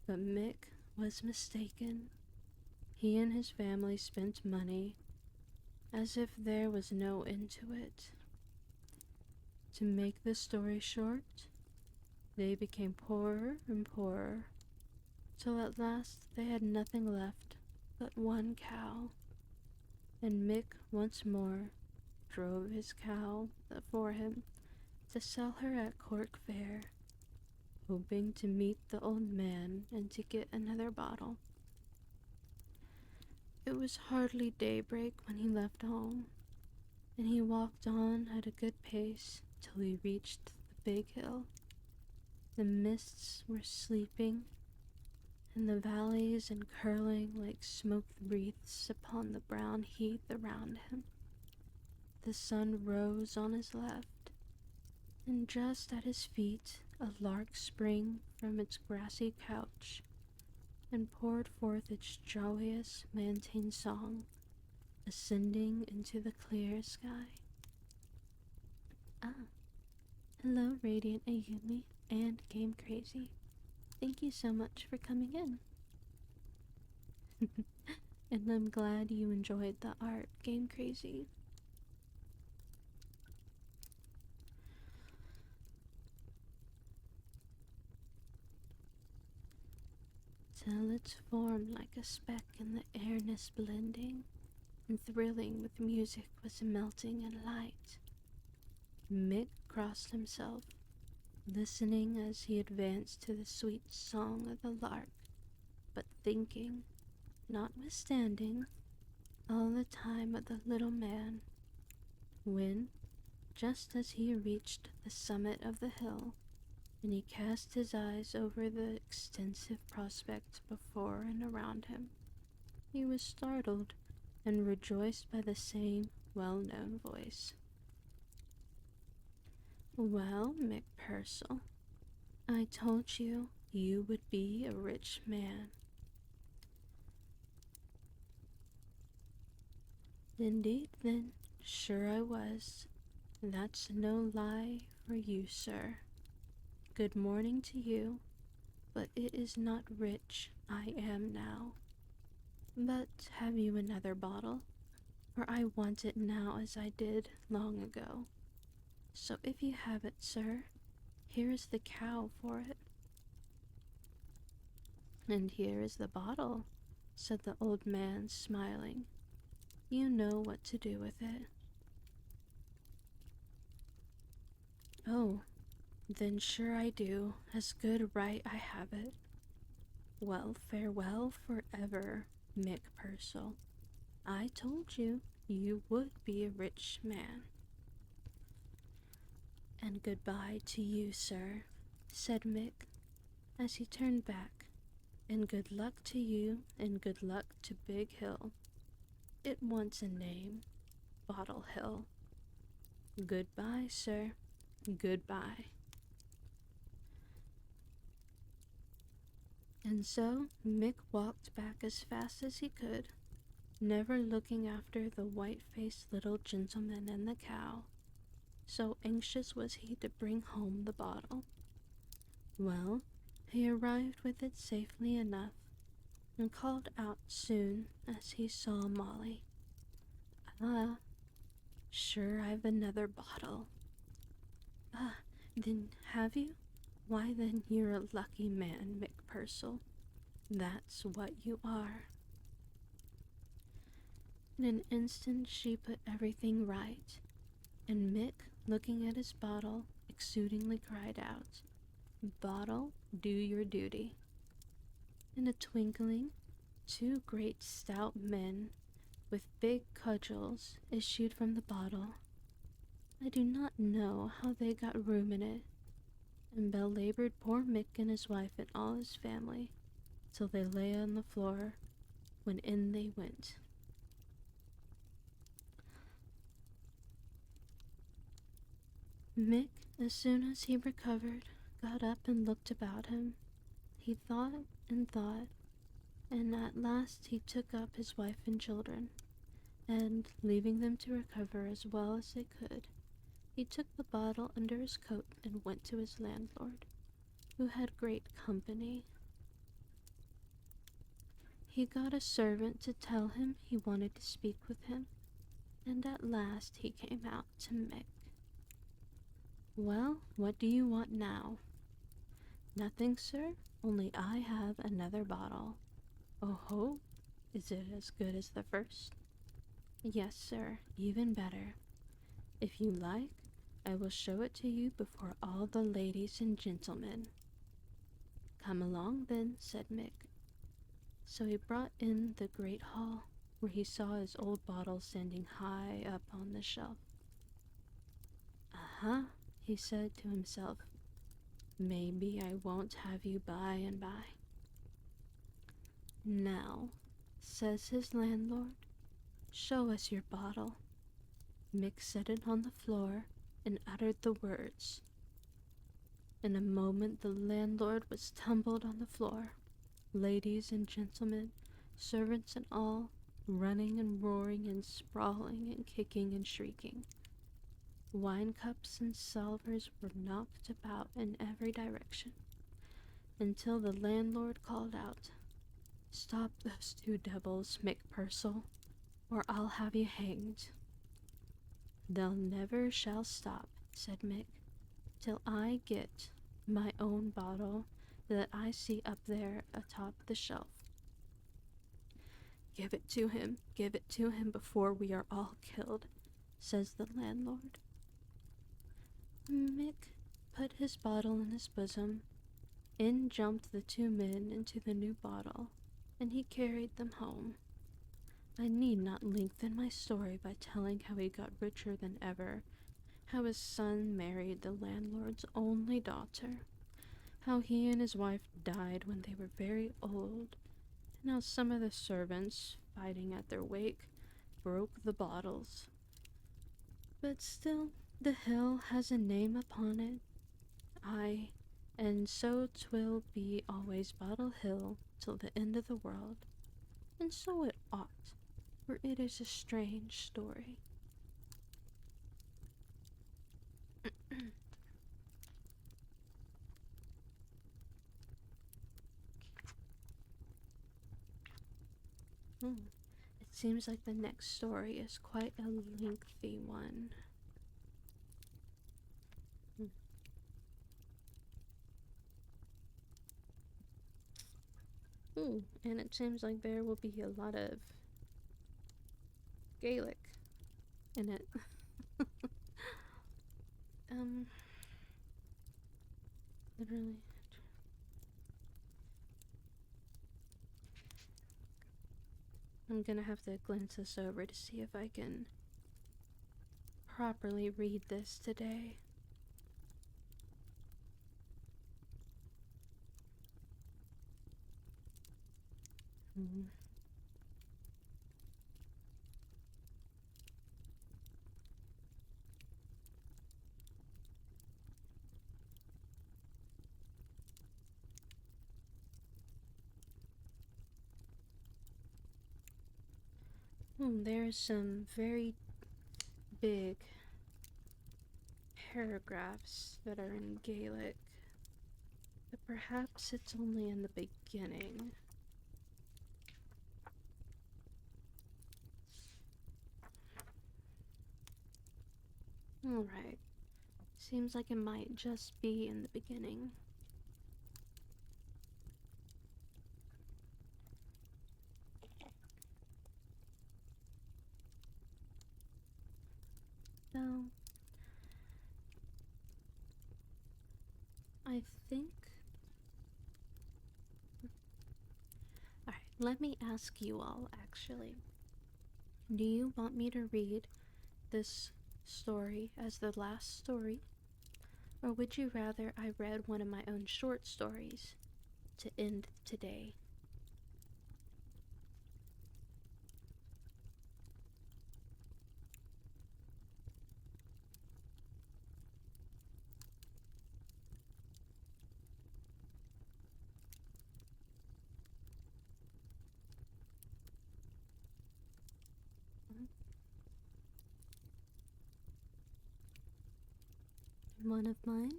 A: But Mick was mistaken. He and his family spent money as if there was no end to it. To make the story short, they became poorer and poorer, till at last they had nothing left but one cow, and Mick once more drove his cow for him to sell her at Cork Fair, hoping to meet the old man and to get another bottle. It was hardly daybreak when he left home, and he walked on at a good pace till he reached the big hill. The mists were sleeping, and the valleys and curling like smoked wreaths upon the brown heath around him. The sun rose on his left, and just at his feet a lark sprang from its grassy couch and poured forth its joyous lantern song, ascending into the clear sky. Ah, hello, Radiant Ayumi and Game Crazy. Thank you so much for coming in. And I'm glad you enjoyed the art, Game Crazy. Till its form like a speck in the airness blending, and thrilling with music was melting in light. Mick crossed himself, listening as he advanced to the sweet song of the lark, but thinking, notwithstanding, all the time of the little man, when, just as he reached the summit of the hill, and he cast his eyes over the extensive prospect before and around him, he was startled and rejoiced by the same well-known voice. "Well, Mick Purcell, I told you you would be a rich man." "Indeed, then, sure I was. That's no lie for you, sir. Good morning to you, but it is not rich I am now. But have you another bottle? For I want it now as I did long ago. So if you have it, sir, here is the cow for it. And here is the bottle, said the old man, smiling. You know what to do with it. Oh, then sure I do, as good right I have it. Well, farewell forever, Mick Purcell. I told you you would be a rich man. And goodbye to you, sir, said Mick, as he turned back, and good luck to you, and good luck to Big Hill. It wants a name, Bottle Hill. Goodbye, sir, goodbye. And so Mick walked back as fast as he could, never looking after the white-faced little gentleman and the cow. So anxious was he to bring home the bottle. Well, he arrived with it safely enough, and called out soon as he saw Molly. Ah, sure I've another bottle. Ah, then have you? Why then you're a lucky man, Mick Purcell. That's what you are. In an instant she put everything right, and Mick, looking at his bottle, exudingly cried out, Bottle, do your duty. In a twinkling, two great stout men with big cudgels issued from the bottle. I do not know how they got room in it, and belabored poor Mick and his wife and all his family, till they lay on the floor, when in they went. Mick, as soon as he recovered, got up and looked about him. He thought and thought, and at last he took up his wife and children, and, leaving them to recover as well as they could, he took the bottle under his coat and went to his landlord, who had great company. He got a servant to tell him he wanted to speak with him, and at last he came out to Mick. Well, what do you want now? Nothing, sir, only I have another bottle. Oh ho, is it as good as the first? Yes, sir, even better. If you like, I will show it to you before all the ladies and gentlemen. Come along then, said Mick. So he brought in the great hall, where he saw his old bottle standing high up on the shelf. Aha, he said to himself, maybe I won't have you by and by. Now, says his landlord, show us your bottle. Mick set it on the floor and uttered the words. In a moment the landlord was tumbled on the floor, ladies and gentlemen, servants and all, running and roaring and sprawling and kicking and shrieking. Wine cups and salvers were knocked about in every direction, until the landlord called out, Stop those two devils, Mick Purcell, or I'll have you hanged. They'll never shall stop, said Mick, till I get my own bottle that I see up there atop the shelf. Give it to him before we are all killed, says the landlord. Mick put his bottle in his bosom. In jumped the two men into the new bottle, and he carried them home. I need not lengthen my story by telling how he got richer than ever, how his son married the landlord's only daughter, how he and his wife died when they were very old, and how some of the servants, fighting at their wake, broke the bottles. But still, the hill has a name upon it. Aye, and so 'twill be always Bottle Hill till the end of the world, and so it ought, for it is a strange story. Hmm. It seems like the next story is quite a lengthy one. Hmm. Ooh, and it seems like there will be a lot of Gaelic in it. um, literally. I'm gonna have to glance this over to see if I can properly read this today. Hmm. There's some very big paragraphs that are in Gaelic, but perhaps it's only in the beginning. Alright, seems like it might just be in the beginning. So, I think. Alright, let me ask you all actually. Do you want me to read this story as the last story? Or would you rather I read one of my own short stories to end today? One of mine?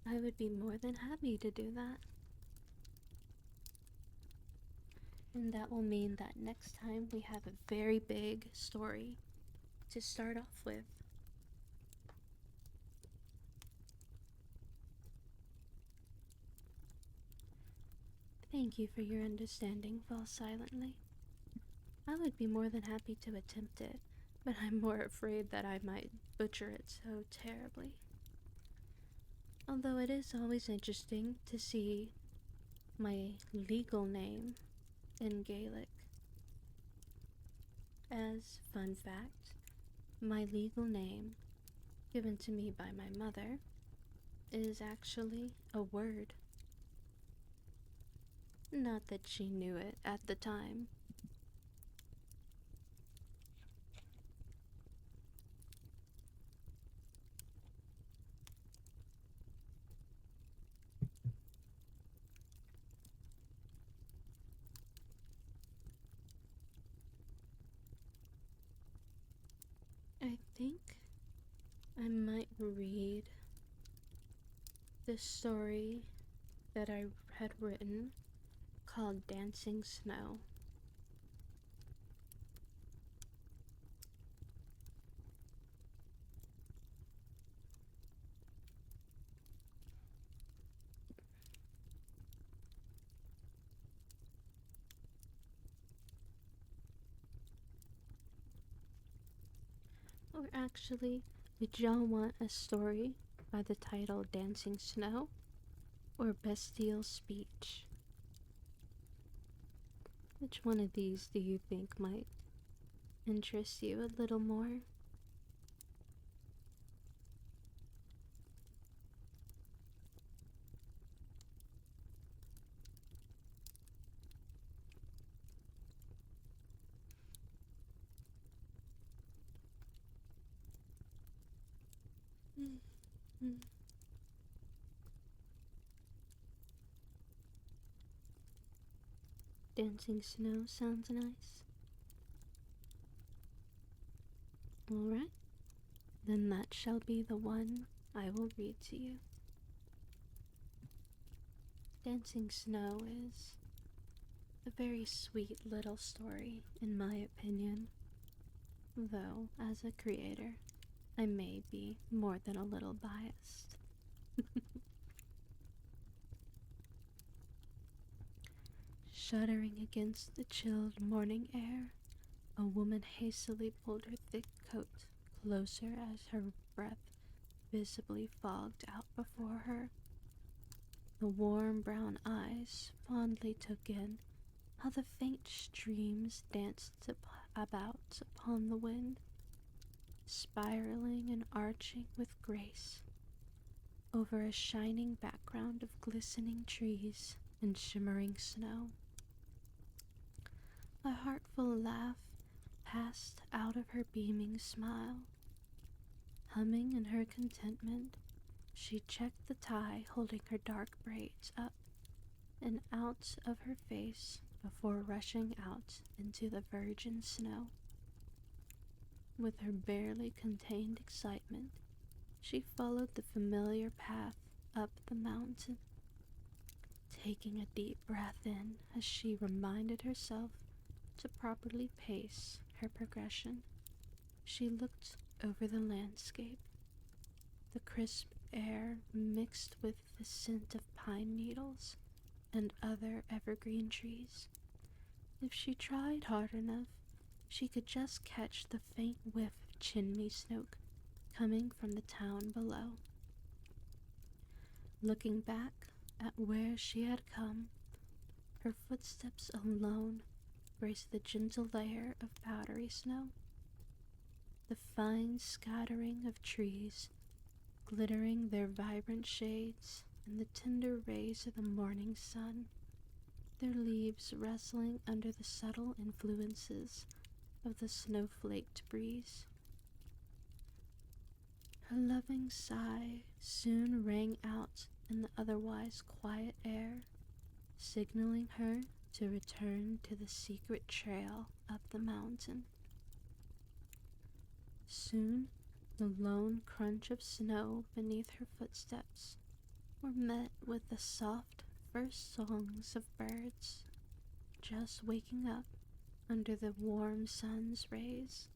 A: I would be more than happy to do that. And that will mean that next time we have a very big story to start off with. Thank you for your understanding, Fall Silently. I would be more than happy to attempt it, but I'm more afraid that I might butcher it so terribly. Although it is always interesting to see my legal name in Gaelic. As fun fact, my legal name, given to me by my mother, is actually a word. Not that she knew it at the time. I think I might read this story that I had written called Dancing Snow. Or actually, would y'all want a story by the title Dancing Snow or Bestial Speech? Which one of these do you think might interest you a little more? Mm-hmm. Dancing Snow sounds nice. Alright, then that shall be the one I will read to you. Dancing Snow is a very sweet little story, in my opinion, though, as a creator, I may be more than a little biased. Shuddering against the chilled morning air, a woman hastily pulled her thick coat closer as her breath visibly fogged out before her. The warm brown eyes fondly took in how the faint streams danced about upon the wind, spiraling and arching with grace over a shining background of glistening trees and shimmering snow. A heartful laugh passed out of her beaming smile. Humming in her contentment, she checked the tie holding her dark braids up and out of her face before rushing out into the virgin snow. With her barely contained excitement, she followed the familiar path up the mountain, taking a deep breath in as she reminded herself to properly pace her progression. She looked over the landscape, the crisp air mixed with the scent of pine needles and other evergreen trees. If she tried hard enough, she could just catch the faint whiff of chimney smoke coming from the town below. Looking back at where she had come, her footsteps alone graced the gentle layer of powdery snow. The fine scattering of trees, glittering their vibrant shades in the tender rays of the morning sun, their leaves rustling under the subtle influences of the snow-flaked breeze. Her loving sigh soon rang out in the otherwise quiet air, signaling her to return to the secret trail up the mountain. Soon, the lone crunch of snow beneath her footsteps were met with the soft first songs of birds, just waking up under the warm sun's rays.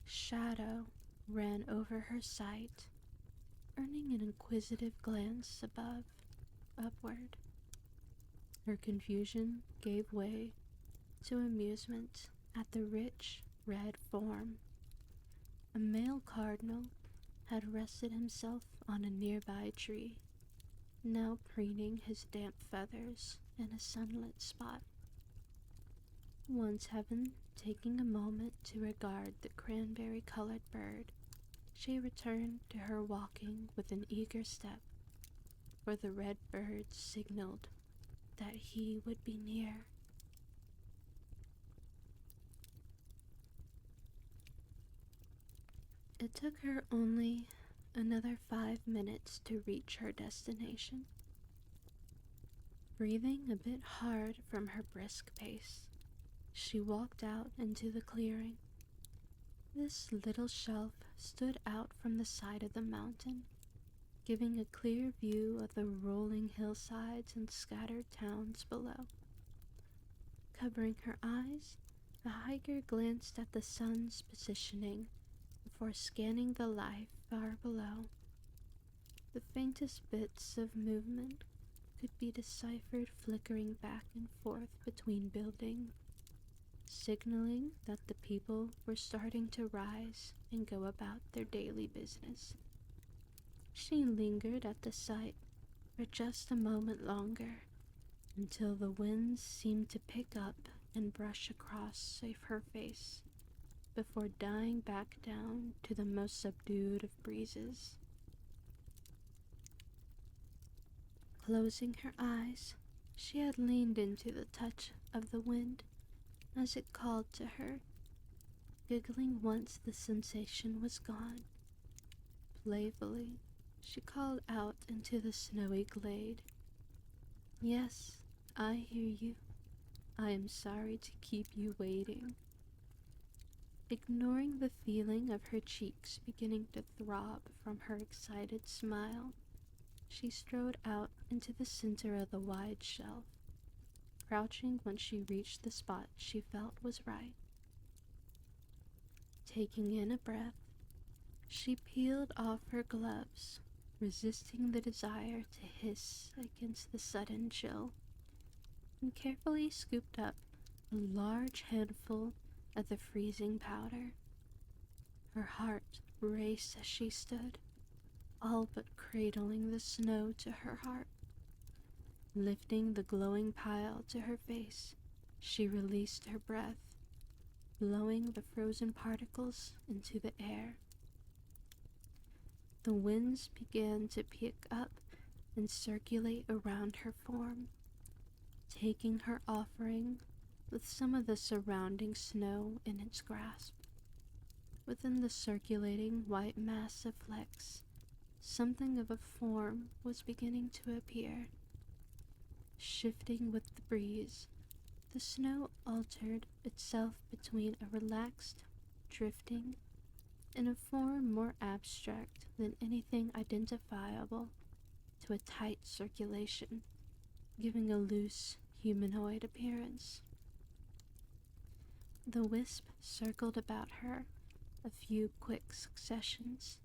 A: Shadow ran over her sight, earning an inquisitive glance upward. Her confusion gave way to amusement at the rich red form. A male cardinal had rested himself on a nearby tree, now preening his damp feathers in a sunlit spot. Once having taken a moment to regard the cranberry-colored bird, she returned to her walking with an eager step, for the red bird signaled that he would be near. It took her only another 5 minutes to reach her destination. Breathing a bit hard from her brisk pace, she walked out into the clearing. This little shelf stood out from the side of the mountain, giving a clear view of the rolling hillsides and scattered towns below. Covering her eyes, the hiker glanced at the sun's positioning before scanning the life far below. The faintest bits of movement could be deciphered flickering back and forth between buildings, signaling that the people were starting to rise and go about their daily business. She lingered at the site for just a moment longer, until the winds seemed to pick up and brush across her face, before dying back down to the most subdued of breezes. Closing her eyes, she had leaned into the touch of the wind as it called to her, giggling once the sensation was gone. Playfully, she called out into the snowy glade, "Yes, I hear you. I am sorry to keep you waiting." Ignoring the feeling of her cheeks beginning to throb from her excited smile, she strode out into the center of the wide shelf, crouching when she reached the spot she felt was right. Taking in a breath, she peeled off her gloves, resisting the desire to hiss against the sudden chill, and carefully scooped up a large handful of the freezing powder. Her heart raced as she stood, all but cradling the snow to her heart. Lifting the glowing pile to her face, she released her breath, blowing the frozen particles into the air. The winds began to pick up and circulate around her form, taking her offering with some of the surrounding snow in its grasp. Within the circulating white mass of flecks, something of a form was beginning to appear. Shifting with the breeze, the snow altered itself between a relaxed, drifting, and a form more abstract than anything identifiable to a tight circulation, giving a loose, humanoid appearance. The wisp circled about her a few quick successions,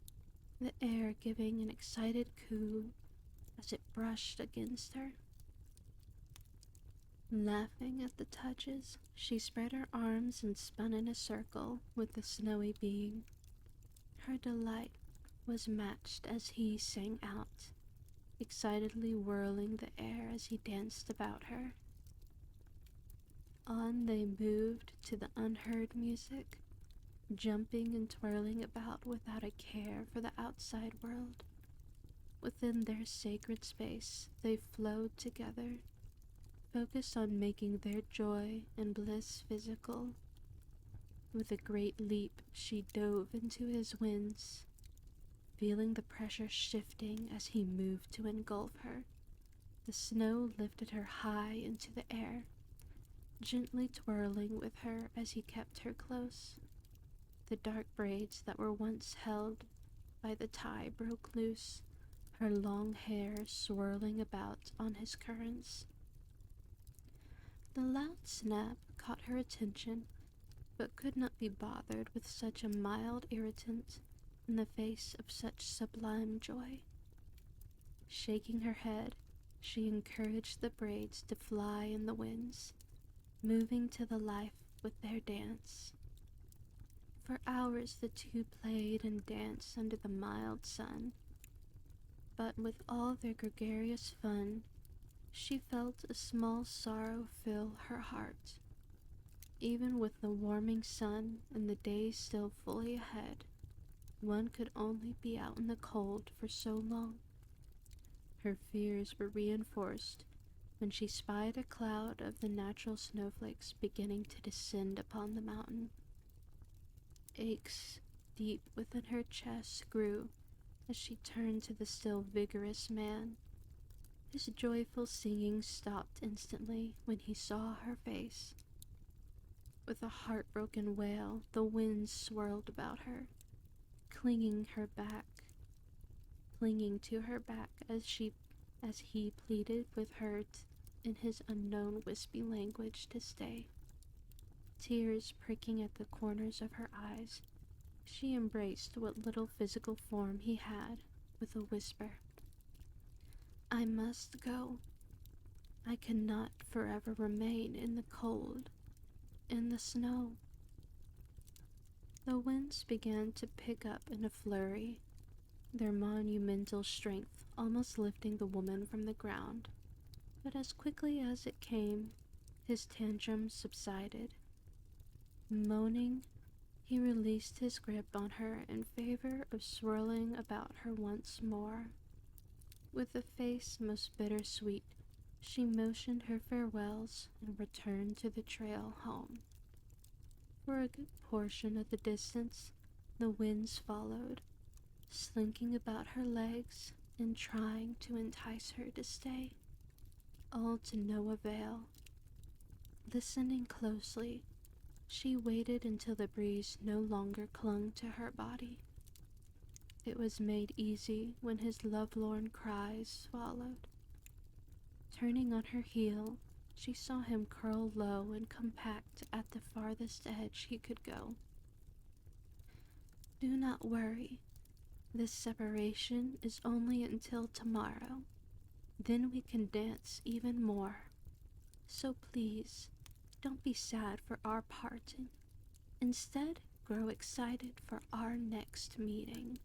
A: the air giving an excited coo as it brushed against her. Laughing at the touches, she spread her arms and spun in a circle with the snowy being. Her delight was matched as he sang out, excitedly whirling the air as he danced about her. On they moved to the unheard music, jumping and twirling about without a care for the outside world. Within their sacred space, they flowed together, focused on making their joy and bliss physical. With a great leap, she dove into his winds, feeling the pressure shifting as he moved to engulf her. The snow lifted her high into the air, gently twirling with her as he kept her close. The dark braids that were once held by the tie broke loose, her long hair swirling about on his currents. The loud snap caught her attention, but could not be bothered with such a mild irritant in the face of such sublime joy. Shaking her head, she encouraged the braids to fly in the winds, moving to the life with their dance. For hours the two played and danced under the mild sun, but with all their gregarious fun, she felt a small sorrow fill her heart. Even with the warming sun and the day still fully ahead, one could only be out in the cold for so long. Her fears were reinforced when she spied a cloud of the natural snowflakes beginning to descend upon the mountain. Aches deep within her chest grew as she turned to the still vigorous man. His joyful singing stopped instantly when he saw her face. With a heartbroken wail, the wind swirled about her, clinging to her back as he pleaded with her in his unknown wispy language to stay. Tears pricking at the corners of her eyes, she embraced what little physical form he had with a whisper. "I must go. I cannot forever remain in the cold, in the snow." The winds began to pick up in a flurry, their monumental strength almost lifting the woman from the ground. But as quickly as it came, his tantrum subsided. Moaning, he released his grip on her in favor of swirling about her once more. With a face most bittersweet, she motioned her farewells and returned to the trail home. For a good portion of the distance, the winds followed, slinking about her legs and trying to entice her to stay, all to no avail. Listening closely, she waited until the breeze no longer clung to her body. it was made easy when his lovelorn cries followed. Turning on her heel, she saw him curl low and compact at the farthest edge he could go. Do not worry. This separation is only until tomorrow. Then we can dance even more. So please, don't be sad for our parting. Instead, grow excited for our next meeting.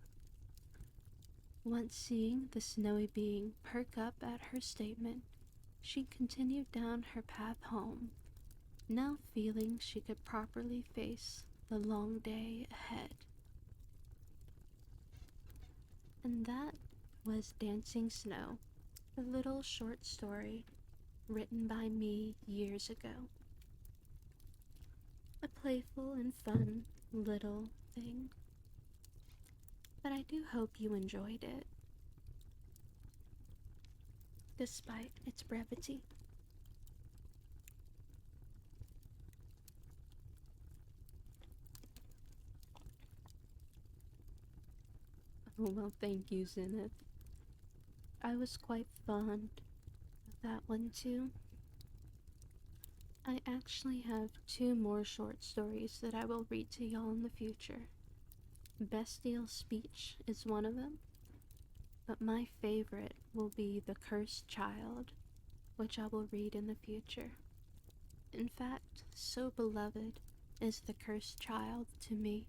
A: Once seeing the snowy being perk up at her statement, she continued down her path home, now feeling she could properly face the long day ahead. And that was Dancing Snow, a little short story written by me years ago. A playful and fun little thing. But I do hope you enjoyed it, despite its brevity. Oh, well, thank you, Zenith. I was quite fond of that one too. I actually have 2 more short stories that I will read to y'all in the future. Bestial Speech is one of them, but my favorite will be The Cursed Child, which I will read in the future. In fact, so beloved is The Cursed Child to me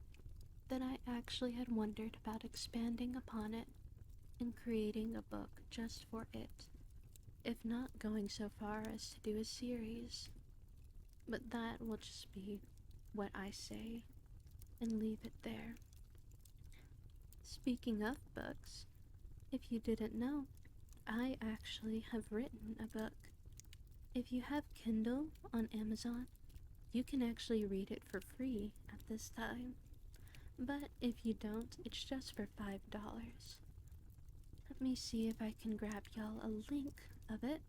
A: that I actually had wondered about expanding upon it and creating a book just for it, if not going so far as to do a series. But that will just be what I say and leave it there. Speaking of books, if you didn't know, I actually have written a book. If you have Kindle on Amazon, you can actually read it for free at this time. But if you don't, it's just for $5. Let me see if I can grab y'all a link of it.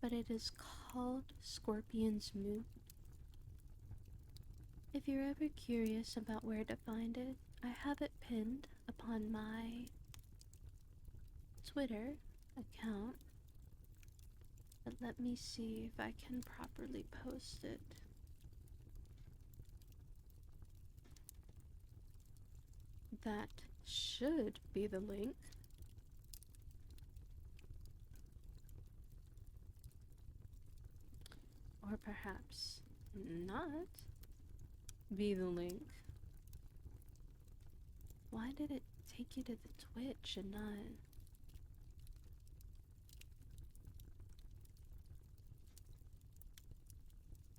A: But it is called Scorpion's Moon. If you're ever curious about where to find it, I have it pinned upon my Twitter account. But let me see if I can properly post it. That should be the link. Or perhaps not be the link. Why did it take you to the Twitch and not?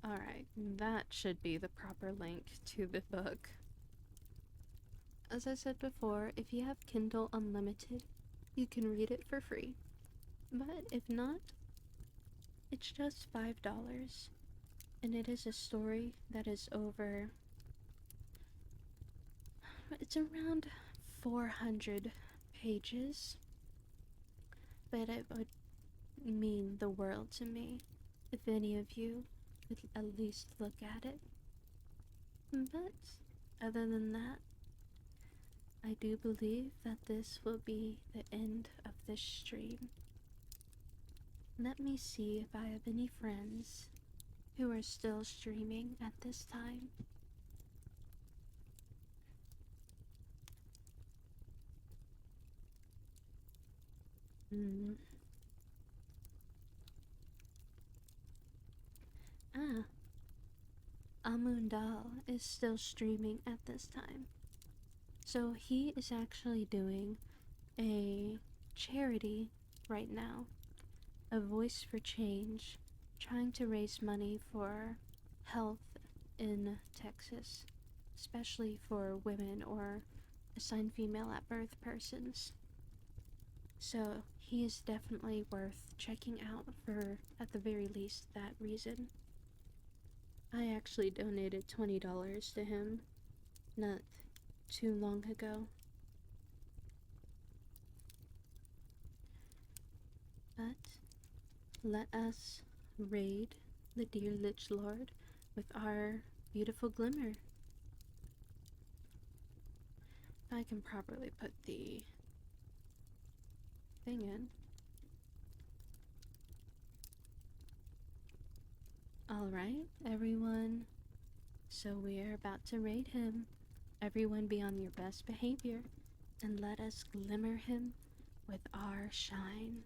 A: Alright, that should be the proper link to the book. As I said before, if you have Kindle Unlimited, you can read it for free. But if not, it's just $5. And it is a story that is it's around 400 pages. But it would mean the world to me if any of you would at least look at it. But other than that, I do believe that this will be the end of this stream. Let me see if I have any friends who are still streaming at this time. Amundal is still streaming at this time. So he is actually doing a charity right now, a Voice for Change, trying to raise money for health in Texas, especially for women or assigned female at birth persons. So he is definitely worth checking out for, at the very least, that reason. I actually donated $20 to him not too long ago. But let us raid the dear Lich Lord with our beautiful glimmer. I can properly put the thing in. Alright, everyone. So we are about to raid him. Everyone be on your best behavior and let us glimmer him with our shine.